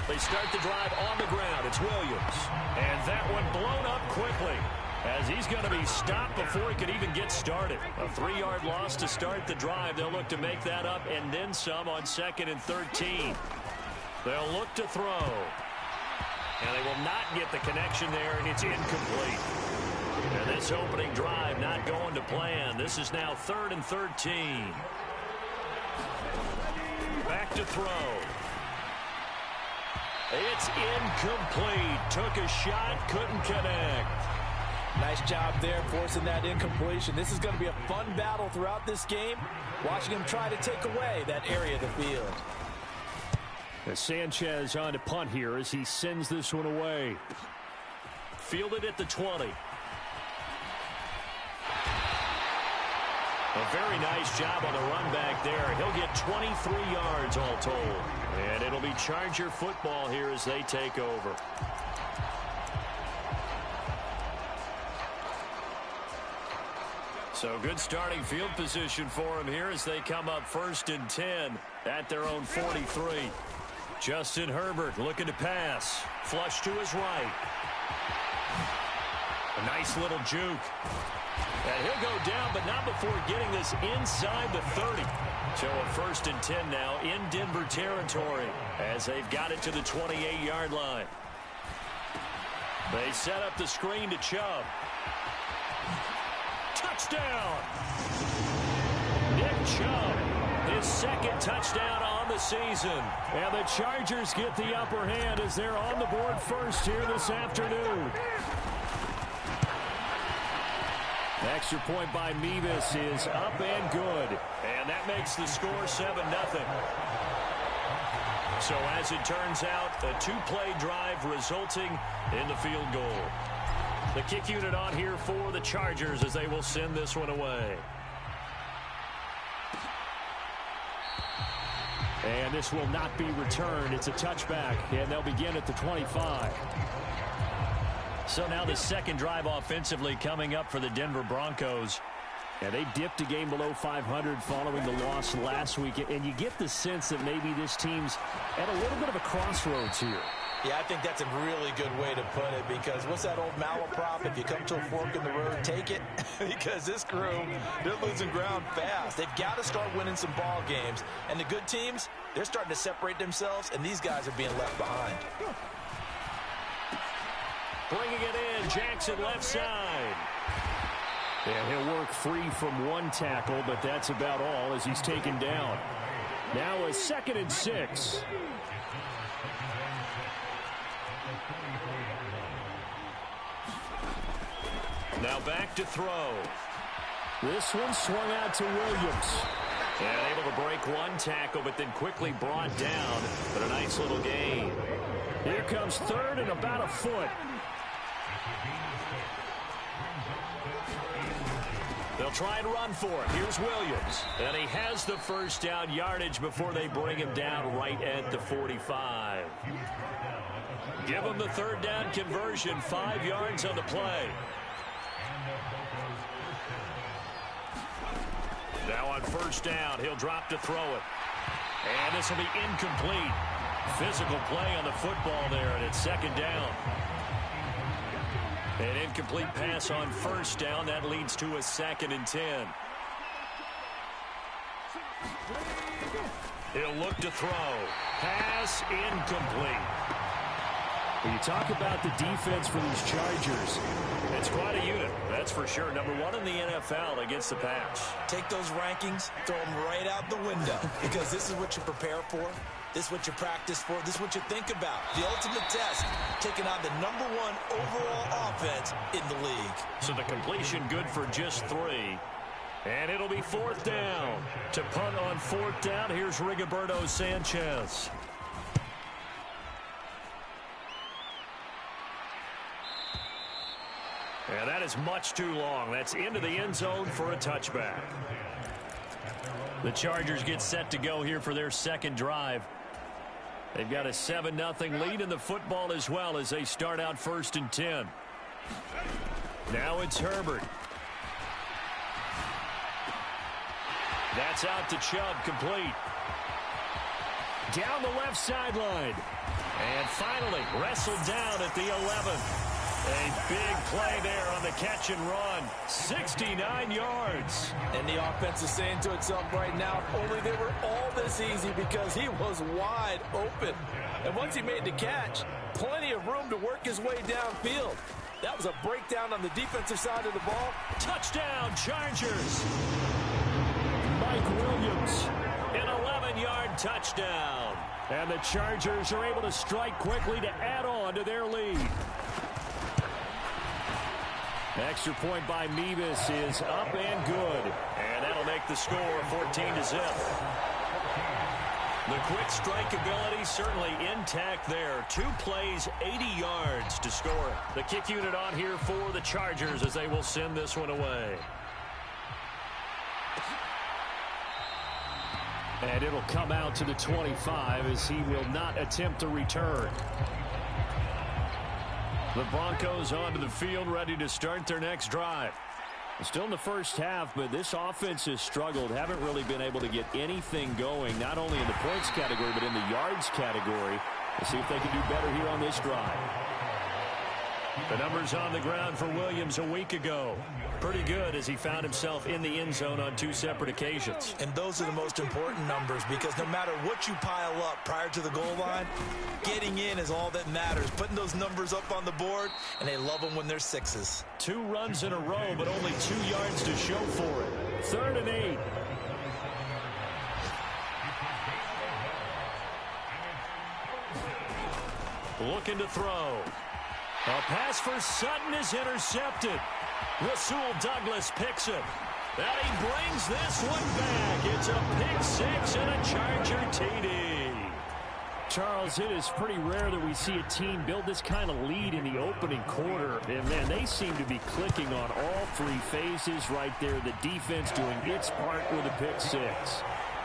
They start the drive on the ground. It's Williams. And that one blown up quickly as he's going to be stopped before he could even get started. A 3-yard loss to start the drive. They'll look to make that up and then some on 2nd and 13. They'll look to throw. And they will not get the connection there, and it's incomplete. And this opening drive not going to plan. This is now 3rd and 13. Back to throw. It's incomplete. Took a shot, couldn't connect. Nice job there forcing that incompletion. This is going to be a fun battle throughout this game. Watching him try to take away that area of the field. As Sanchez on to punt here as he sends this one away. fielded at the 20. A very nice job on the run back there. He'll get 23 yards all told. And it'll be Charger football here as they take over. So good starting field position for him here as they come up 1st and 10 at their own 43. Justin Herbert looking to pass. Flush to his right. A nice little juke. And he'll go down, but not before getting this inside the 30. So a 1st and 10 now in Denver territory as they've got it to the 28-yard line. They set up the screen to Chubb. Touchdown! Nick Chubb, his 2nd touchdown on the season. And the Chargers get the upper hand as they're on the board first here this afternoon. Extra point by Mevis is up and good. And that makes the score 7-0. So as it turns out, a 2-play drive resulting in the field goal. The kick unit on here for the Chargers as they will send this one away. And this will not be returned. It's a touchback, and they'll begin at the 25. So now the 2nd drive offensively coming up for the Denver Broncos. And they dipped a game below 500 following the loss last week. And you get the sense that maybe this team's at a little bit of a crossroads here. Yeah, I think that's a really good way to put it, because what's that old malaprop? If you come to a fork in the road, take it. Because this crew, they're losing ground fast. They've got to start winning some ball games. And the good teams, they're starting to separate themselves, and these guys are being left behind. Bringing it in, Jackson left side. And he'll work free from one tackle, but that's about all as he's taken down. Now a 2nd and 6. Now back to throw. This one swung out to Williams. And able to break one tackle, but then quickly brought down. But a nice little gain. Here comes 3rd and about a foot. They'll try and run for it. Here's Williams. And he has the 1st down yardage before they bring him down right at the 45. Give him the 3rd down conversion. 5 yards on the play. Now on 1st down, he'll drop to throw it. And this will be incomplete. Physical play on the football there, and it's 2nd down. An incomplete pass on 1st down. That leads to a 2nd and 10. He'll look to throw. Pass incomplete. When you talk about the defense for these Chargers, it's quite a unit, that's for sure. Number 1 in the NFL against the pass. Take those rankings, throw them right out the window, because this is what you prepare for. This is what you practice for. This is what you think about. The ultimate test, taking on the number 1 overall offense in the league. So the completion good for just 3. And it'll be 4th down. To punt on 4th down, here's Rigoberto Sanchez. And that is much too long. That's into the end zone for a touchback. The Chargers get set to go here for their 2nd drive. They've got a 7-0 lead in the football as well as they start out 1st and 10. Now it's Herbert. That's out to Chubb, complete. Down the left sideline. And finally wrestled down at the 11. A big play there on the catch and run. 69 yards. And the offense is saying to itself right now, if only they were all this easy, because he was wide open. And once he made the catch, plenty of room to work his way downfield. That was a breakdown on the defensive side of the ball. Touchdown, Chargers. Mike Williams, an 11-yard touchdown. And the Chargers are able to strike quickly to add on to their lead. Extra point by Mevis is up and good. And that'll make the score 14-0. The quick strike ability certainly intact there. 2 plays, 80 yards to score. The kick unit on here for the Chargers as they will send this one away. And it'll come out to the 25 as he will not attempt to return. The Broncos onto the field ready to start their next drive. Still in the first half, but this offense has struggled. Haven't really been able to get anything going, not only in the points category, but in the yards category. Let's see if they can do better here on this drive. The numbers on the ground for Williams a week ago. Pretty good as he found himself in the end zone on 2 separate occasions. And those are the most important numbers because no matter what you pile up prior to the goal line, getting in is all that matters. Putting those numbers up on the board, and they love them when they're 6s. 2 runs in a row, but only 2 yards to show for it. 3rd and 8. Looking to throw. A pass for Sutton is intercepted. Rasul Douglas picks it. And he brings this one back. It's a pick 6 and a Charger TD. Charles, it is pretty rare that we see a team build this kind of lead in the opening quarter. And, man, they seem to be clicking on all 3 phases right there. The defense doing its part with a pick 6.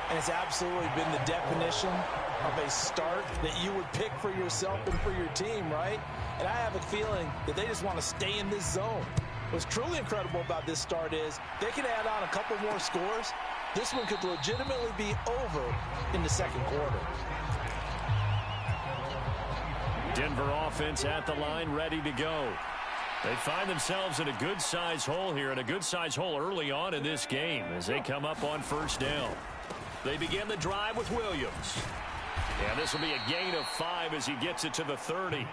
And it's absolutely been the definition of a start that you would pick for yourself and for your team, right? And I have a feeling that they just want to stay in this zone. What's truly incredible about this start is they can add on a couple more scores. This one could legitimately be over in the second quarter. Denver offense at the line, ready to go. They find themselves in a good-sized hole here, and a good-sized hole early on in this game as they come up on 1st down. They begin the drive with Williams. And this will be a gain of 5 as he gets it to the 30.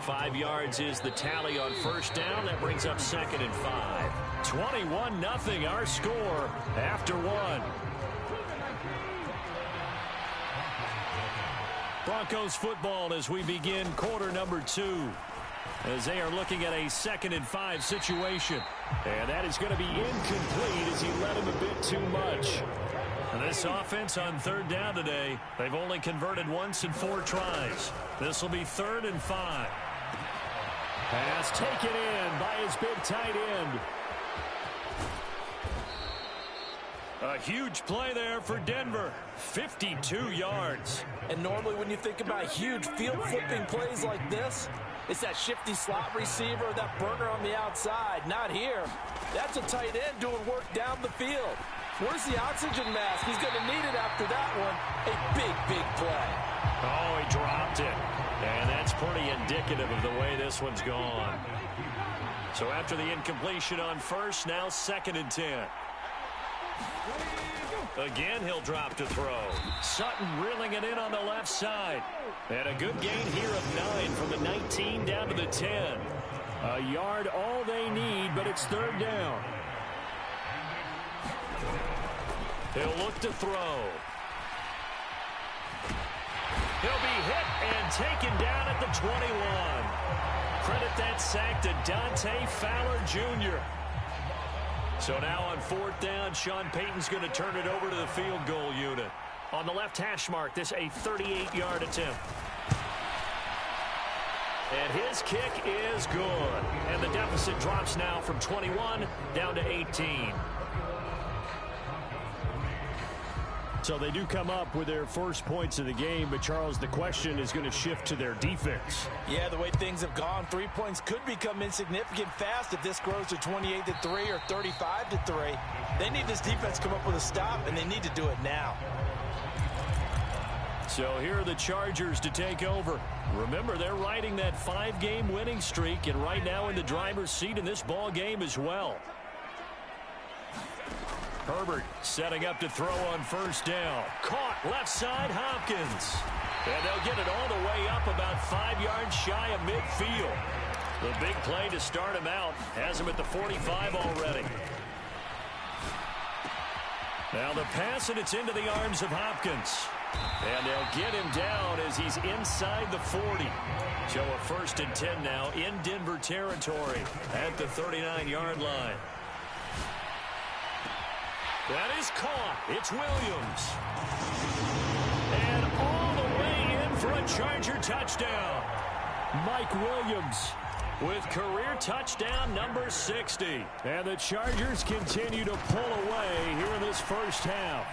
5 yards is the tally on 1st down. That brings up 2nd and 5. 21-0 our score after 1. Broncos football as we begin quarter number 2. As they are looking at a 2nd and 5 situation. And that is going to be incomplete as he led him a bit too much. And this offense on 3rd down today, they've only converted once in 4 tries. This will be 3rd and 5. Pass taken in by his big tight end. A huge play there for Denver. 52 yards. And normally when you think about huge field-flipping plays like this, it's that shifty slot receiver, that burner on the outside. Not here. That's a tight end doing work down the field. Where's the oxygen mask? He's going to need it after that one. A big, big play. Oh, he dropped it. And that's pretty indicative of the way this one's gone. So after the incompletion on 1st, now 2nd and 10. Again, he'll drop to throw. Sutton reeling it in on the left side. And a good gain here of 9 from the 19 down to the 10. A yard all they need, but it's 3rd down. He'll look to throw. He'll be hit and taken down at the 21. Credit that sack to Dante Fowler Jr. So now on 4th down, Sean Payton's going to turn it over to the field goal unit. On the left hash mark, this a 38-yard attempt. And his kick is good. And the deficit drops now from 21 down to 18. So they do come up with their first points of the game, but Charles, the question is going to shift to their defense. Yeah, the way things have gone, 3 points could become insignificant fast if this grows to 28-3 or 35-3. They need this defense to come up with a stop, and they need to do it now. So here are the Chargers to take over. Remember, they're riding that 5-game winning streak, and right now in the driver's seat in this ball game as well. Herbert setting up to throw on 1st down. Caught left side, Hopkins. And they'll get it all the way up about 5 yards shy of midfield. The big play to start him out has him at the 45 already. Now the pass, and it's into the arms of Hopkins. And they'll get him down as he's inside the 40. So a 1st and 10 now in Denver territory at the 39-yard line. That is caught. It's Williams. Charger touchdown. Mike Williams with career touchdown number 60. And the Chargers continue to pull away here in this first half.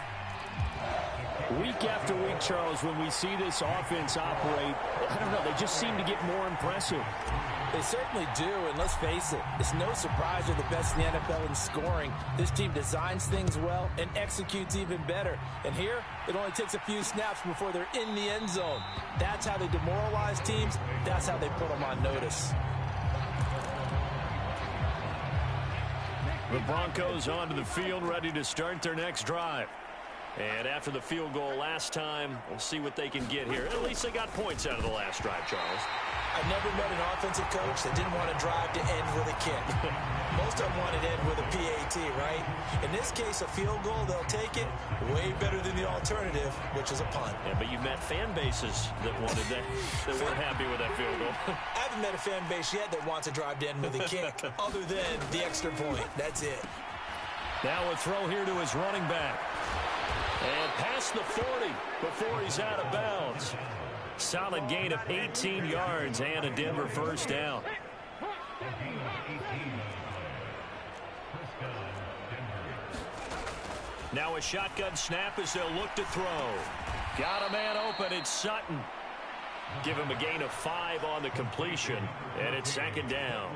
Week after week, Charles, when we see this offense operate, I don't know, they just seem to get more impressive. They certainly do, and let's face it, it's no surprise they're the best in the NFL in scoring. This team designs things well and executes even better. And here, it only takes a few snaps before they're in the end zone. That's how they demoralize teams. That's how they put them on notice. The Broncos onto the field, ready to start their next drive. And after the field goal last time, we'll see what they can get here. At least they got points out of the last drive, Charles. I've never met an offensive coach that didn't want to drive to end with a kick. Most of them wanted to end with a PAT, right? In this case, a field goal, they'll take it. Way better than the alternative, which is a punt. Yeah, but you've met fan bases that wanted that weren't happy with that field goal. I haven't met a fan base yet that wants to drive to end with a kick, other than the extra point. That's it. Now a throw here to his running back. And past the 40 before he's out of bounds. Solid gain of 18 yards and a Denver first down. Now a shotgun snap as they'll look to throw. Got a man open. It's Sutton. Give him a gain of 5 on the completion, and it's second down.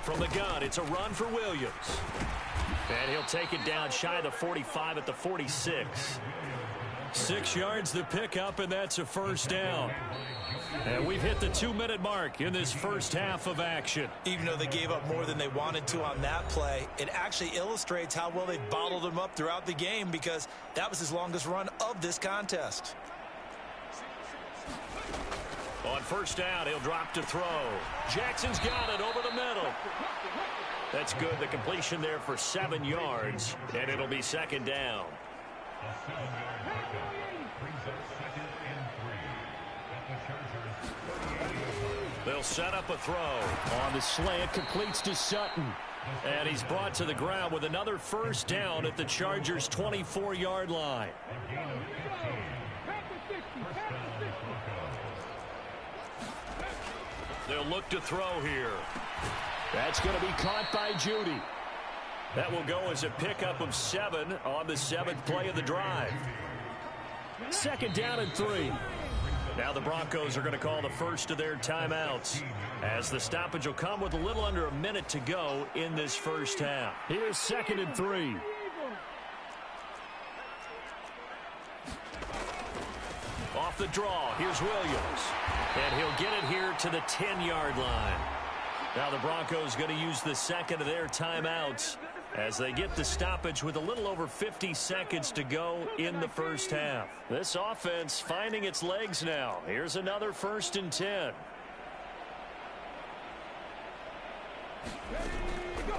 From the gun, it's a run for Williams. And he'll take it down shy of the 45 at the 46. 6 yards the pickup, and that's a first down. And we've hit the 2-minute mark in this first half of action. Even though they gave up more than they wanted to on that play, it actually illustrates how well they bottled him up throughout the game, because that was his longest run of this contest. On first down, he'll drop to throw. Jackson's got it over the middle. That's good. The completion there for 7 yards, and it'll be second down. They'll set up a throw. On the slant, completes to Sutton. And he's brought to the ground with another first down at the Chargers' 24-yard line. They'll look to throw here. That's going to be caught by Judy. That will go as a pickup of 7 on the 7th play of the drive. Second down and 3. Now the Broncos are going to call the first of their timeouts, as the stoppage will come with a little under a minute to go in this first half. Here's second and 3. Off the draw, here's Williams. And he'll get it here to the 10-yard line. Now the Broncos going to use the second of their timeouts as they get the stoppage with a little over 50 seconds to go in the first half. This offense finding its legs now. Here's another 1st and 10.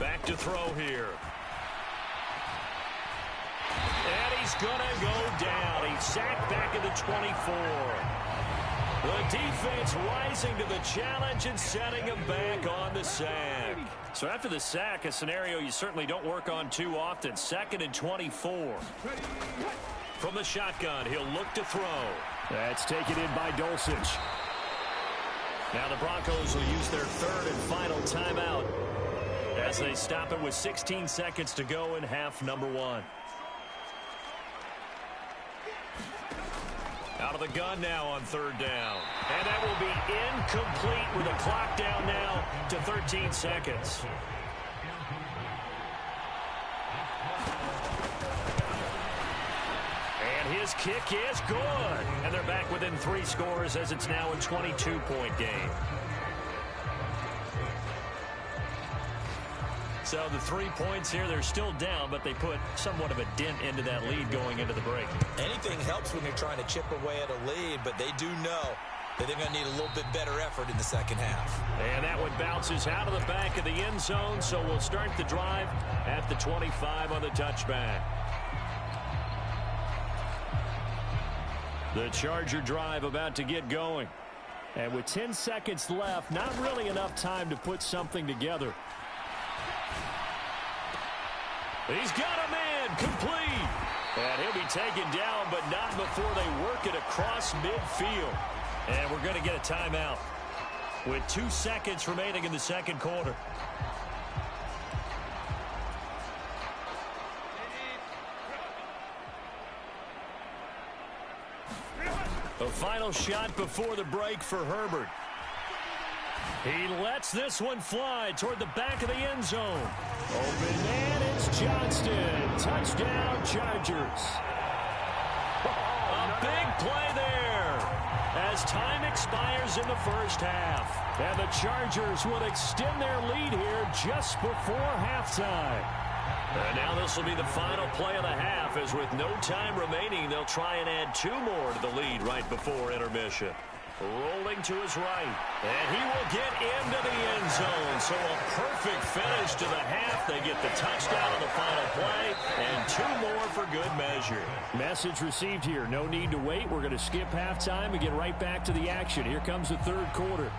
Back to throw here. And he's going to go down. He's sacked back at the 24. The defense rising to the challenge and setting him back on the sack. So after the sack, a scenario you certainly don't work on too often. 2nd and 24. From the shotgun, he'll look to throw. That's taken in by Dulcich. Now the Broncos will use their 3rd and final timeout as they stop it with 16 seconds to go in half number 1. Out of the gun now on 3rd down. And that will be incomplete with the clock down now to 13 seconds. And his kick is good. And they're back within 3 scores as it's now a 22-point game. So the 3 points here, they're still down, but they put somewhat of a dent into that lead going into the break. Anything helps when you're trying to chip away at a lead, but they do know that they're going to need a little bit better effort in the second half. And that one bounces out of the back of the end zone, so we'll start the drive at the 25 on the touchback. The Charger drive about to get going. And with 10 seconds left, not really enough time to put something together. He's got him in, complete. And he'll be taken down, but not before they work it across midfield. And we're going to get a timeout with 2 seconds remaining in the second quarter. A final shot before the break for Herbert. He lets this one fly toward the back of the end zone. Open man, it's Johnston. Touchdown, Chargers. A big play there as time expires in the first half. And the Chargers will extend their lead here just before halftime. And now this will be the final play of the half, as with no time remaining, they'll try and add 2 more to the lead right before intermission. Rolling to his right, and he will get into the end zone. So a perfect finish to the half. They get the touchdown on the final play, and 2 more for good measure. Message received here. No need to wait. We're going to skip halftime and get right back to the action. Here comes the third quarter.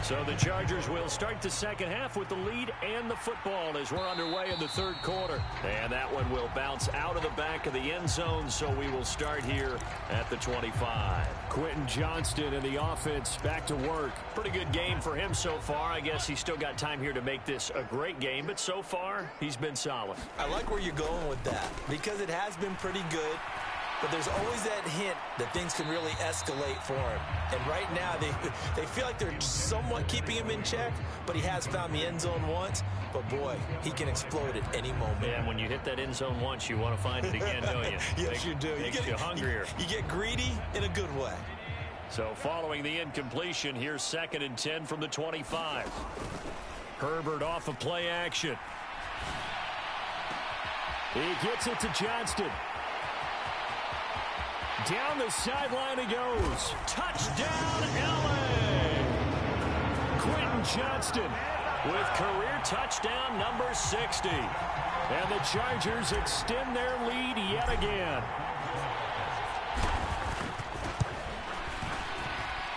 So the Chargers will start the second half with the lead and the football as we're underway in the third quarter. And that one will bounce out of the back of the end zone, so we will start here at the 25. Quentin Johnston and the offense back to work. Pretty good game for him so far. I guess he's still got time here to make this a great game, but so far he's been solid. I like where you're going with that because it has been pretty good. But there's always that hint that things can really escalate for him. And right now, they feel like they're somewhat keeping him in check, but he has found the end zone once. But, boy, he can explode at any moment. Yeah, and when you hit that end zone once, you want to find it again, don't you? Yes, you do. Makes you hungrier. You get greedy in a good way. So following the incompletion, here's 2nd and 10 from the 25. Herbert off of play action. He gets it to Johnston. Down the sideline he goes. Touchdown, L.A. Quentin Johnston with career touchdown number 60. And the Chargers extend their lead yet again.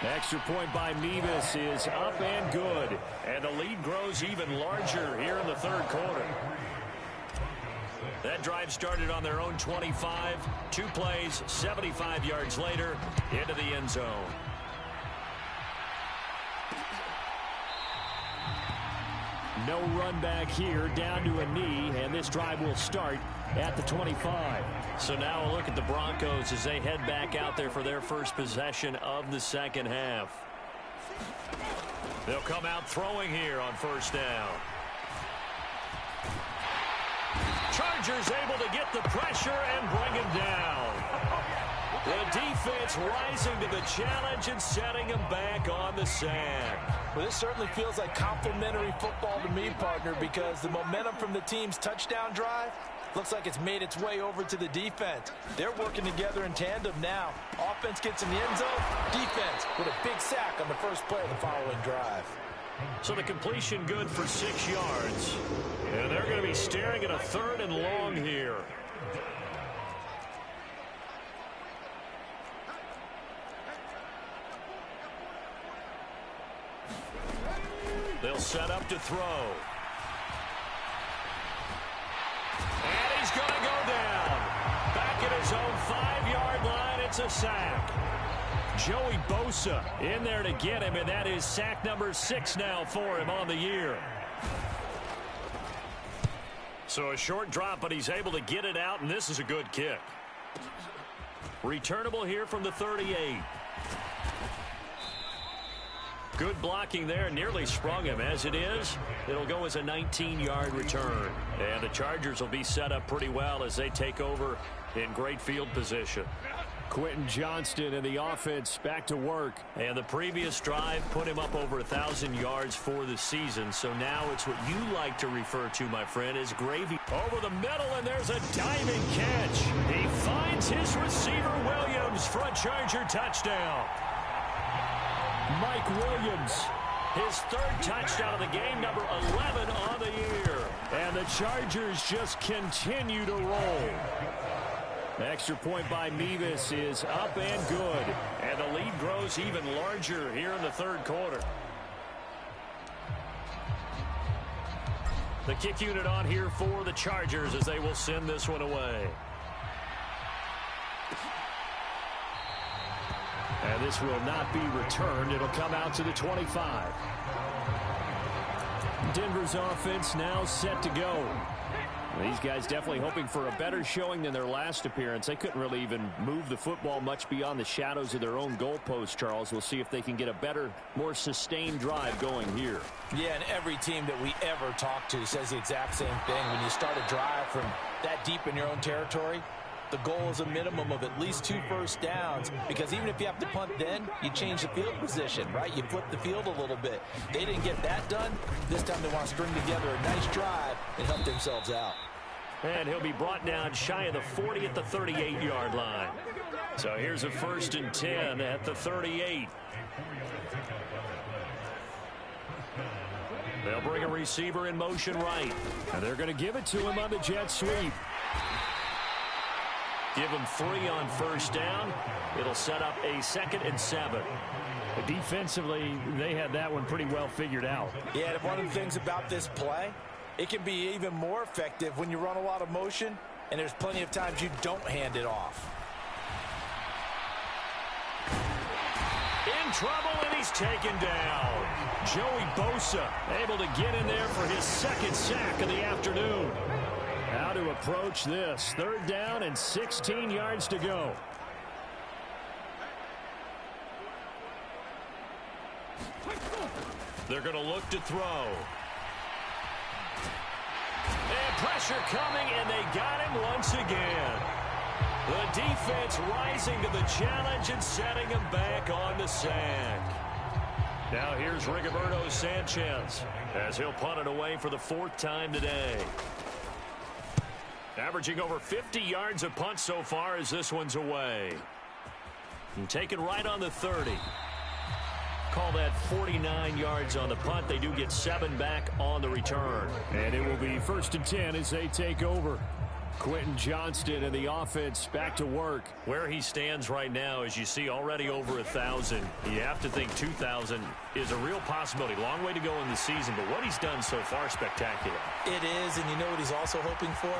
Extra point by Mevis is up and good. And the lead grows even larger here in the third quarter. That drive started on their own 25. 2 plays, 75 yards later, into the end zone. No run back here, down to a knee, and this drive will start at the 25. So now a look at the Broncos as they head back out there for their first possession of the second half. They'll come out throwing here on first down. Chargers able to get the pressure and bring him down. The defense rising to the challenge and setting him back on the sand. Well, this certainly feels like complimentary football to me, partner, because the momentum from the team's touchdown drive looks like it's made its way over to the defense. They're working together in tandem now. Offense gets in the end zone. Defense with a big sack on the first play of the following drive. So the completion good for 6 yards. And they're going to be staring at a 3rd and long here. They'll set up to throw. And he's going to go down. Back at his own 5-yard line, it's a sack. Joey Bosa in there to get him, and that is sack number 6 now for him on the year. So a short drop, but he's able to get it out, and this is a good kick. Returnable here from the 38. Good blocking there, nearly sprung him. As it is, it'll go as a 19-yard return. And the Chargers will be set up pretty well as they take over in great field position. Quentin Johnston and the offense back to work. And the previous drive put him up over 1,000 yards for the season. So now it's what you like to refer to, my friend, as gravy. Over the middle, and there's a diving catch. He finds his receiver, Williams, for a Charger touchdown. Mike Williams, his 3rd touchdown of the game, number 11 on the year. And the Chargers just continue to roll. Extra point by Mevis is up and good. And the lead grows even larger here in the third quarter. The kick unit on here for the Chargers as they will send this one away. And this will not be returned. It'll come out to the 25. Denver's offense now set to go. These guys definitely hoping for a better showing than their last appearance. They couldn't really even move the football much beyond the shadows of their own goalpost, Charles. We'll see if they can get a better, more sustained drive going here. Yeah, and every team that we ever talk to says the exact same thing. When you start a drive from that deep in your own territory, the goal is a minimum of at least 2 first downs, because even if you have to punt then, you change the field position, right? You flip the field a little bit. They didn't get that done. This time they want to string together a nice drive and help themselves out. And he'll be brought down shy of the 40 at the 38-yard line. So here's a 1st and 10 at the 38. They'll bring a receiver in motion right. And they're going to give it to him on the jet sweep. Give him 3 on 1st down. It'll set up a 2nd and 7. Defensively, they had that one pretty well figured out. Yeah, and one of the things about this play, it can be even more effective when you run a lot of motion, and there's plenty of times you don't hand it off. In trouble, and he's taken down. Joey Bosa able to get in there for his 2nd sack of the afternoon. How to approach this. 3rd down and 16 yards to go. They're going to look to throw. And pressure coming, and they got him once again. The defense rising to the challenge and setting him back on the sack. Now here's Rigoberto Sanchez as he'll punt it away for the 4th time today. Averaging over 50 yards a punt so far as this one's away. And taken right on the 30. Call that 49 yards on the punt. They do get 7 back on the return. And it will be 1st and 10 as they take over. Quentin Johnston and the offense back to work. Where he stands right now, as you see, already over 1,000. You have to think 2,000 is a real possibility. Long way to go in the season, but what he's done so far, spectacular. It is, and you know what he's also hoping for?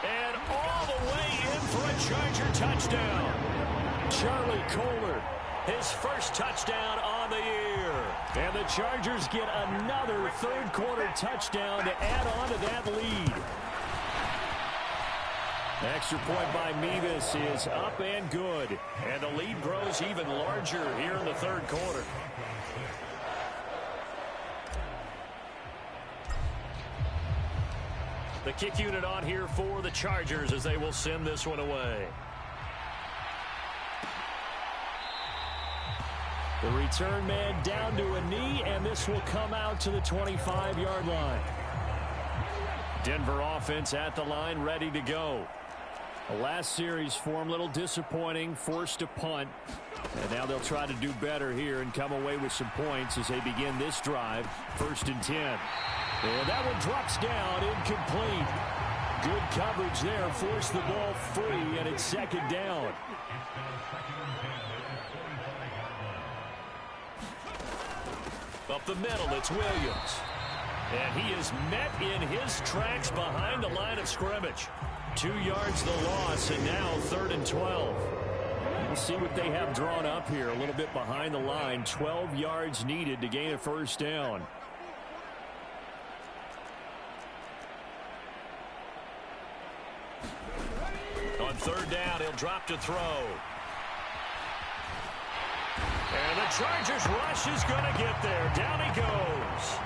And all the way in for a Charger touchdown. Charlie Kohler, his 1st touchdown on the year. And the Chargers get another 3rd quarter touchdown to add on to that lead. Extra point by Mevis is up and good. And the lead grows even larger here in the 3rd quarter. The kick unit on here for the Chargers as they will send this one away. The return man down to a knee, and this will come out to the 25-yard line. Denver offense at the line, ready to go. The last series for them, a little disappointing, forced to punt. And now they'll try to do better here and come away with some points as they begin this drive. 1st and 10. And that one drops down, incomplete. Good coverage there, forced the ball free, and it's 2nd down. Up the middle, it's Williams. And he is met in his tracks behind the line of scrimmage. 2 yards the loss, and now 3rd and 12. We'll see what they have drawn up here. A little bit behind the line. 12 yards needed to gain a 1st down. On 3rd down, he'll drop to throw. And the Chargers rush is going to get there. Down he goes.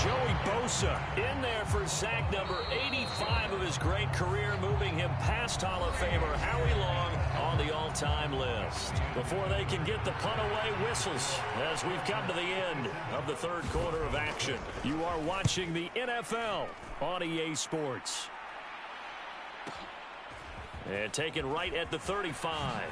Joey Bosa in there for sack number 85 of his great career, moving him past Hall of Famer Howie Long on the all-time list. Before they can get the punt away, whistles as we've come to the end of the 3rd quarter of action. You are watching the NFL on EA Sports. And taken right at the 35.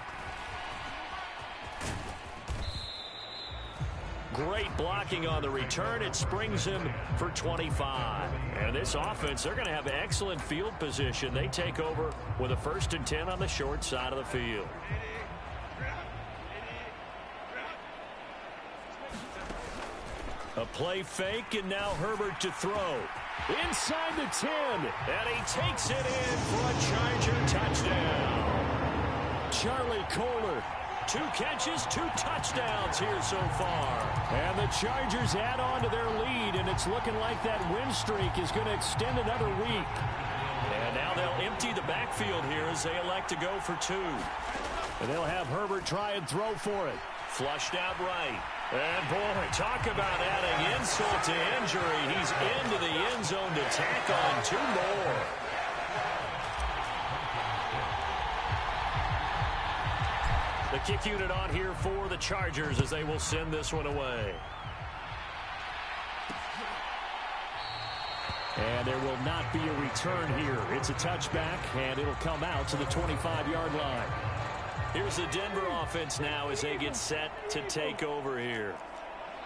Great blocking on the return. It springs him for 25. And this offense, they're going to have excellent field position. They take over with a 1st and 10 on the short side of the field. A play fake, and now Herbert to throw. Inside the 10. And he takes it in for a Charger touchdown. Charlie Kohler. 2 catches, 2 touchdowns here so far. And the Chargers add on to their lead, and it's looking like that win streak is going to extend another week. And now they'll empty the backfield here as they elect to go for 2. And they'll have Herbert try and throw for it. Flushed out right. And, boy, talk about adding insult to injury. He's into the end zone to tack on 2 more. The kick unit on here for the Chargers as they will send this one away. And there will not be a return here. It's a touchback, and it'll come out to the 25-yard line. Here's the Denver offense now as they get set to take over here.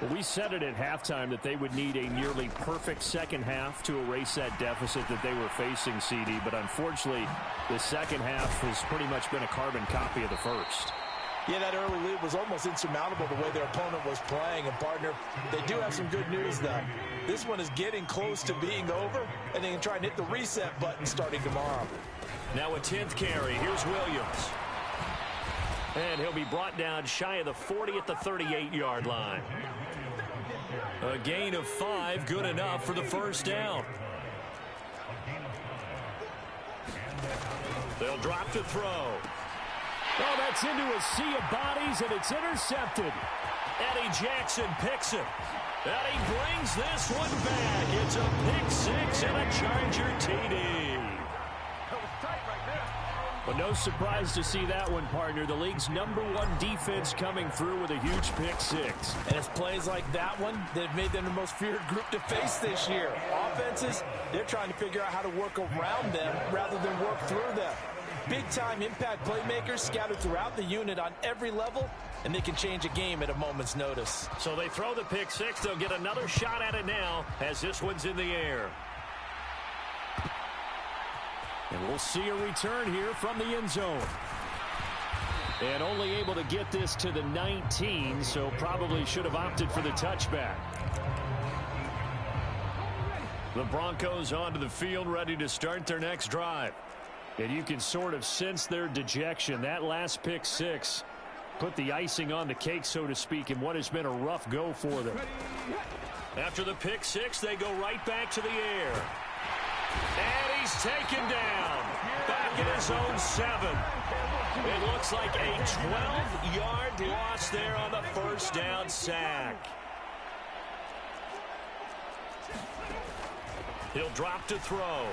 Well, we said it at halftime that they would need a nearly perfect second half to erase that deficit that they were facing, CD. But unfortunately, the second half has pretty much been a carbon copy of the first. Yeah, that early lead was almost insurmountable the way their opponent was playing. And, partner, they do have some good news, though. This one is getting close to being over, and they can try and hit the reset button starting tomorrow. Now a 10th carry. Here's Williams. And he'll be brought down shy of the 40 at the 38-yard line. A gain of 5, good enough for the first down. They'll drop to throw. Oh, that's into a sea of bodies, and it's intercepted. Eddie Jackson picks it. And he brings this one back. It's a pick 6 and a Charger TD. But no surprise to see that one, partner. The league's #1 defense coming through with a huge pick 6. And it's plays like that one that have made them the most feared group to face this year. Offenses, they're trying to figure out how to work around them rather than work through them. Big-time impact playmakers scattered throughout the unit on every level, and they can change a game at a moment's notice. So they throw the pick 6. They'll get another shot at it now as this one's in the air. And we'll see a return here from the end zone. And only able to get this to the 19, so probably should have opted for the touchback. The Broncos onto the field, ready to start their next drive. And you can sort of sense their dejection. That last pick 6 put the icing on the cake, so to speak, in what has been a rough go for them. After the pick 6, they go right back to the air. And he's taken down back in his own 7. It looks like a 12-yard loss there on the first down sack. He'll drop to throw.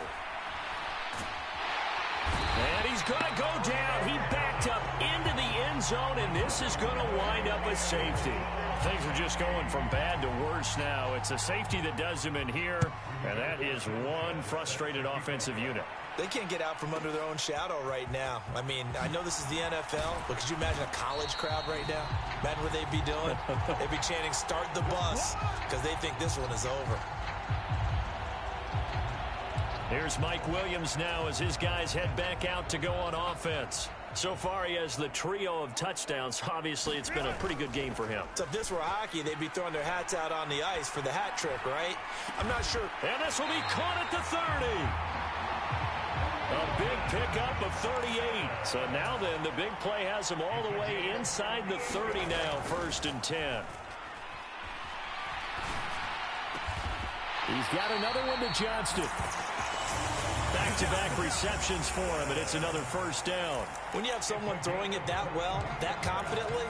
And he's going to go down. He backed up into the end zone, and this is going to wind up a safety. Things are just going from bad to worse now. It's a safety that does him in here, and that is one frustrated offensive unit. They can't get out from under their own shadow right now. I mean, I know this is the NFL, but could you imagine a college crowd right now? Imagine what they'd be doing. They'd be chanting, "Start the bus," because they think this one is over. Here's Mike Williams now as his guys head back out to go on offense. So far, he has the trio of touchdowns. Obviously, it's been a pretty good game for him. So if this were hockey, they'd be throwing their hats out on the ice for the hat trick, right? I'm not sure. And this will be caught at the 30. A big pickup of 38. So now then, the big play has him all the way inside the 30 now, 1st and 10. He's got another one to Johnston. Back-to-back receptions for him, and it's another first down. When you have someone throwing it that well, that confidently,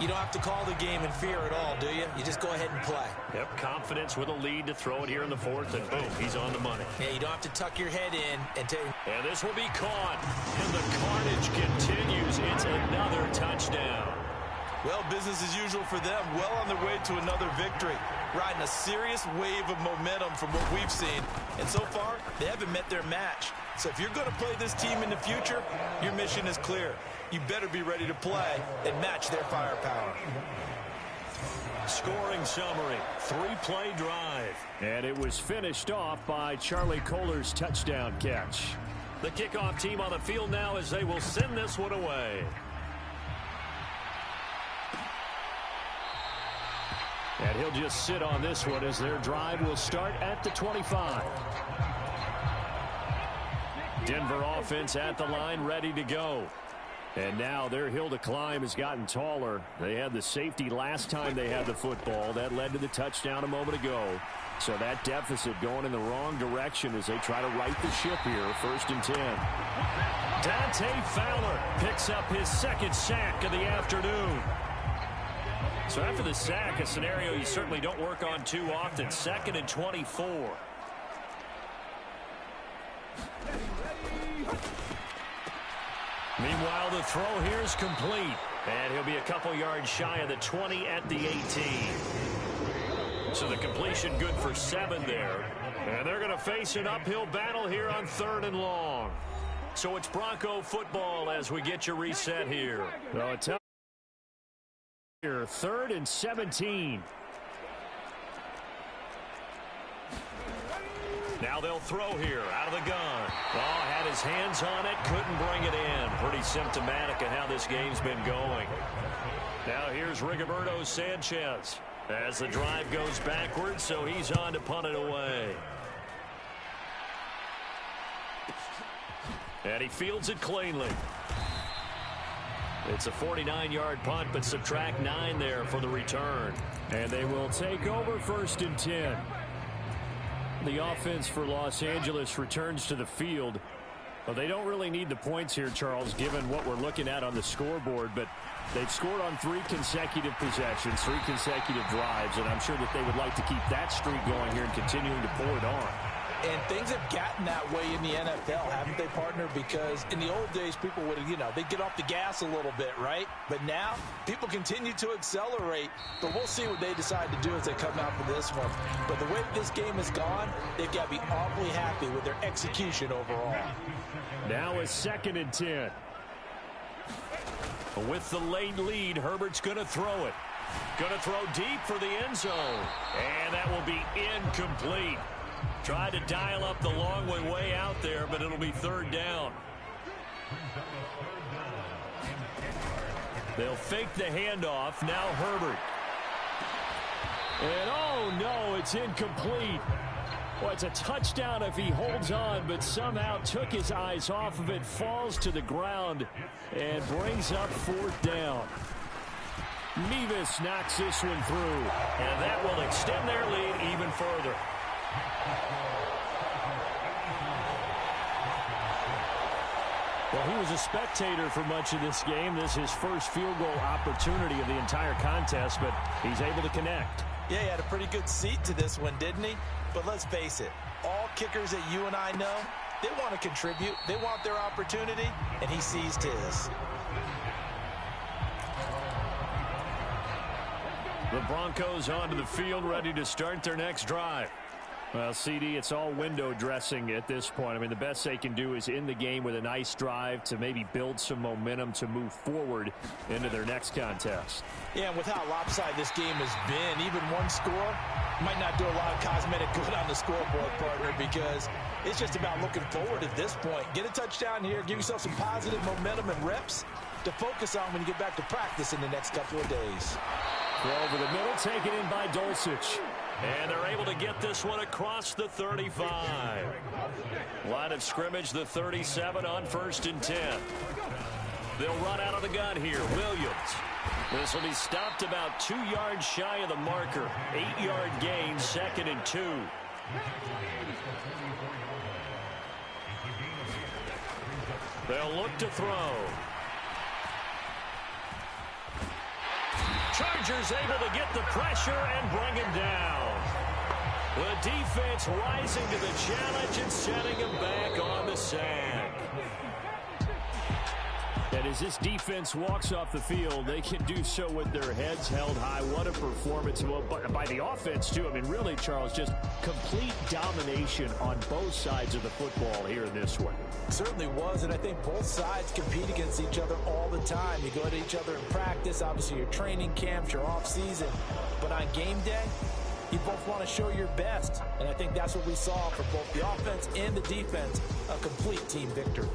you don't have to call the game in fear at all, do you? You just go ahead and play. Yep, confidence with a lead to throw it here in the 4th, and boom, he's on the money. Yeah, you don't have to tuck your head in and take. And this will be caught, and the carnage continues. It's another touchdown. Well, business as usual for them. Well on their way to another victory. Riding a serious wave of momentum from what we've seen. And so far, they haven't met their match. So if you're going to play this team in the future, your mission is clear. You better be ready to play and match their firepower. Scoring summary, 3-play drive. And it was finished off by Charlie Kohler's touchdown catch. The kickoff team on the field now as they will send this one away. And he'll just sit on this one as their drive will start at the 25. Denver offense at the line, ready to go. And now their hill to climb has gotten taller. They had the safety last time they had the football. That led to the touchdown a moment ago. So that deficit going in the wrong direction as they try to right the ship here. 1st and 10. Dante Fowler picks up his 2nd sack of the afternoon. So after the sack, a scenario you certainly don't work on too often. 2nd and 24. Meanwhile, the throw here is complete. And he'll be a couple yards shy of the 20 at the 18. So the completion good for 7 there. And they're going to face an uphill battle here on 3rd and long. So it's Bronco football as we get you reset here. So it's here, 3rd and 17. Now they'll throw here out of the gun. Oh, had his hands on it, couldn't bring it in. Pretty symptomatic of how this game's been going. Now here's Rigoberto Sanchez as the drive goes backwards, so he's on to punt it away. And he fields it cleanly. It's a 49-yard punt, but subtract 9 there for the return. And they will take over 1st and 10. The offense for Los Angeles returns to the field. Well, they don't really need the points here, Charles, given what we're looking at on the scoreboard. But they've scored on 3 consecutive possessions, 3 consecutive drives, and I'm sure that they would like to keep that streak going here and continuing to pour it on. And things have gotten that way in the NFL, haven't they, partner? Because in the old days, people would, they'd get off the gas a little bit, right? But now, people continue to accelerate. But we'll see what they decide to do as they come out for this one. But the way this game has gone, they've got to be awfully happy with their execution overall. Now a 2nd and 10. With the late lead, Herbert's going to throw it. Going to throw deep for the end zone. And that will be incomplete. Tried to dial up the long way out there, but it'll be 3rd down. They'll fake the handoff. Now Herbert. And oh no, it's incomplete. Well, it's a touchdown if he holds on, but somehow took his eyes off of it, falls to the ground, and brings up 4th down. Mevis knocks this one through, and that will extend their lead even further. Well, he was a spectator for much of this game. This is his first field goal opportunity of the entire contest, but he's able to connect. Yeah, he had a pretty good seat to this one, didn't he? But let's face it, all kickers that you and I know, they want to contribute. They want their opportunity, and he seized his. The Broncos onto the field, ready to start their next drive. Well, CD, it's all window dressing at this point. I mean, the best they can do is in the game with a nice drive to maybe build some momentum to move forward into their next contest. Yeah, and with how lopsided this game has been, even one score might not do a lot of cosmetic good on the scoreboard, partner, because it's just about looking forward at this point. Get a touchdown here, give yourself some positive momentum and reps to focus on when you get back to practice in the next couple of days. Throw over the middle, taken in by Dulcich. And they're able to get this one across the 35. Line of scrimmage, the 37 on 1st and 10. They'll run out of the gun here. Williams. This will be stopped about 2 yards shy of the marker. 8-yard gain, 2nd and 2. They'll look to throw. Chargers able to get the pressure and bring him down. The defense rising to the challenge and setting him back on the sack. And as this defense walks off the field, they can do so with their heads held high. What a performance by the offense, too. I mean, really, Charles, just complete domination on both sides of the football here in this one. It certainly was, and I think both sides compete against each other all the time. You go at each other in practice, obviously your training camps, your off-season. But on game day, you both want to show your best. And I think that's what we saw from both the offense and the defense, a complete team victory.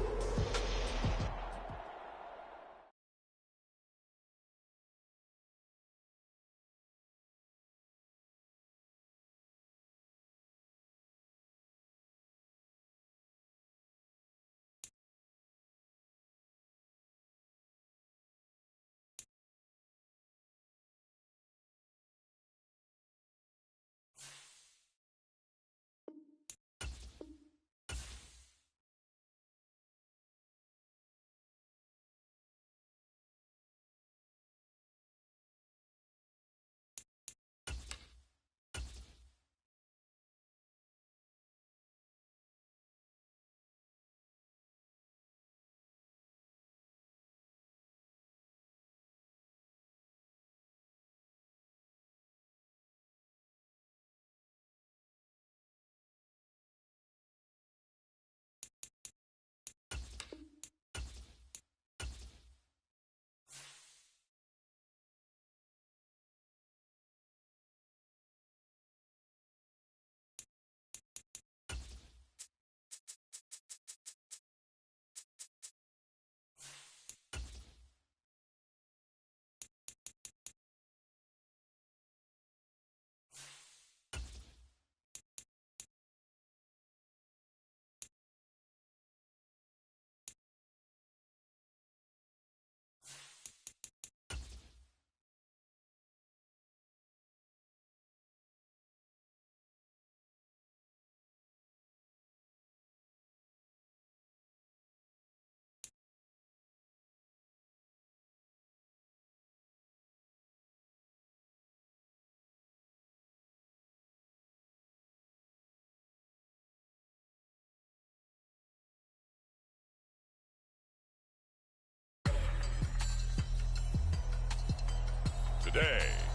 today.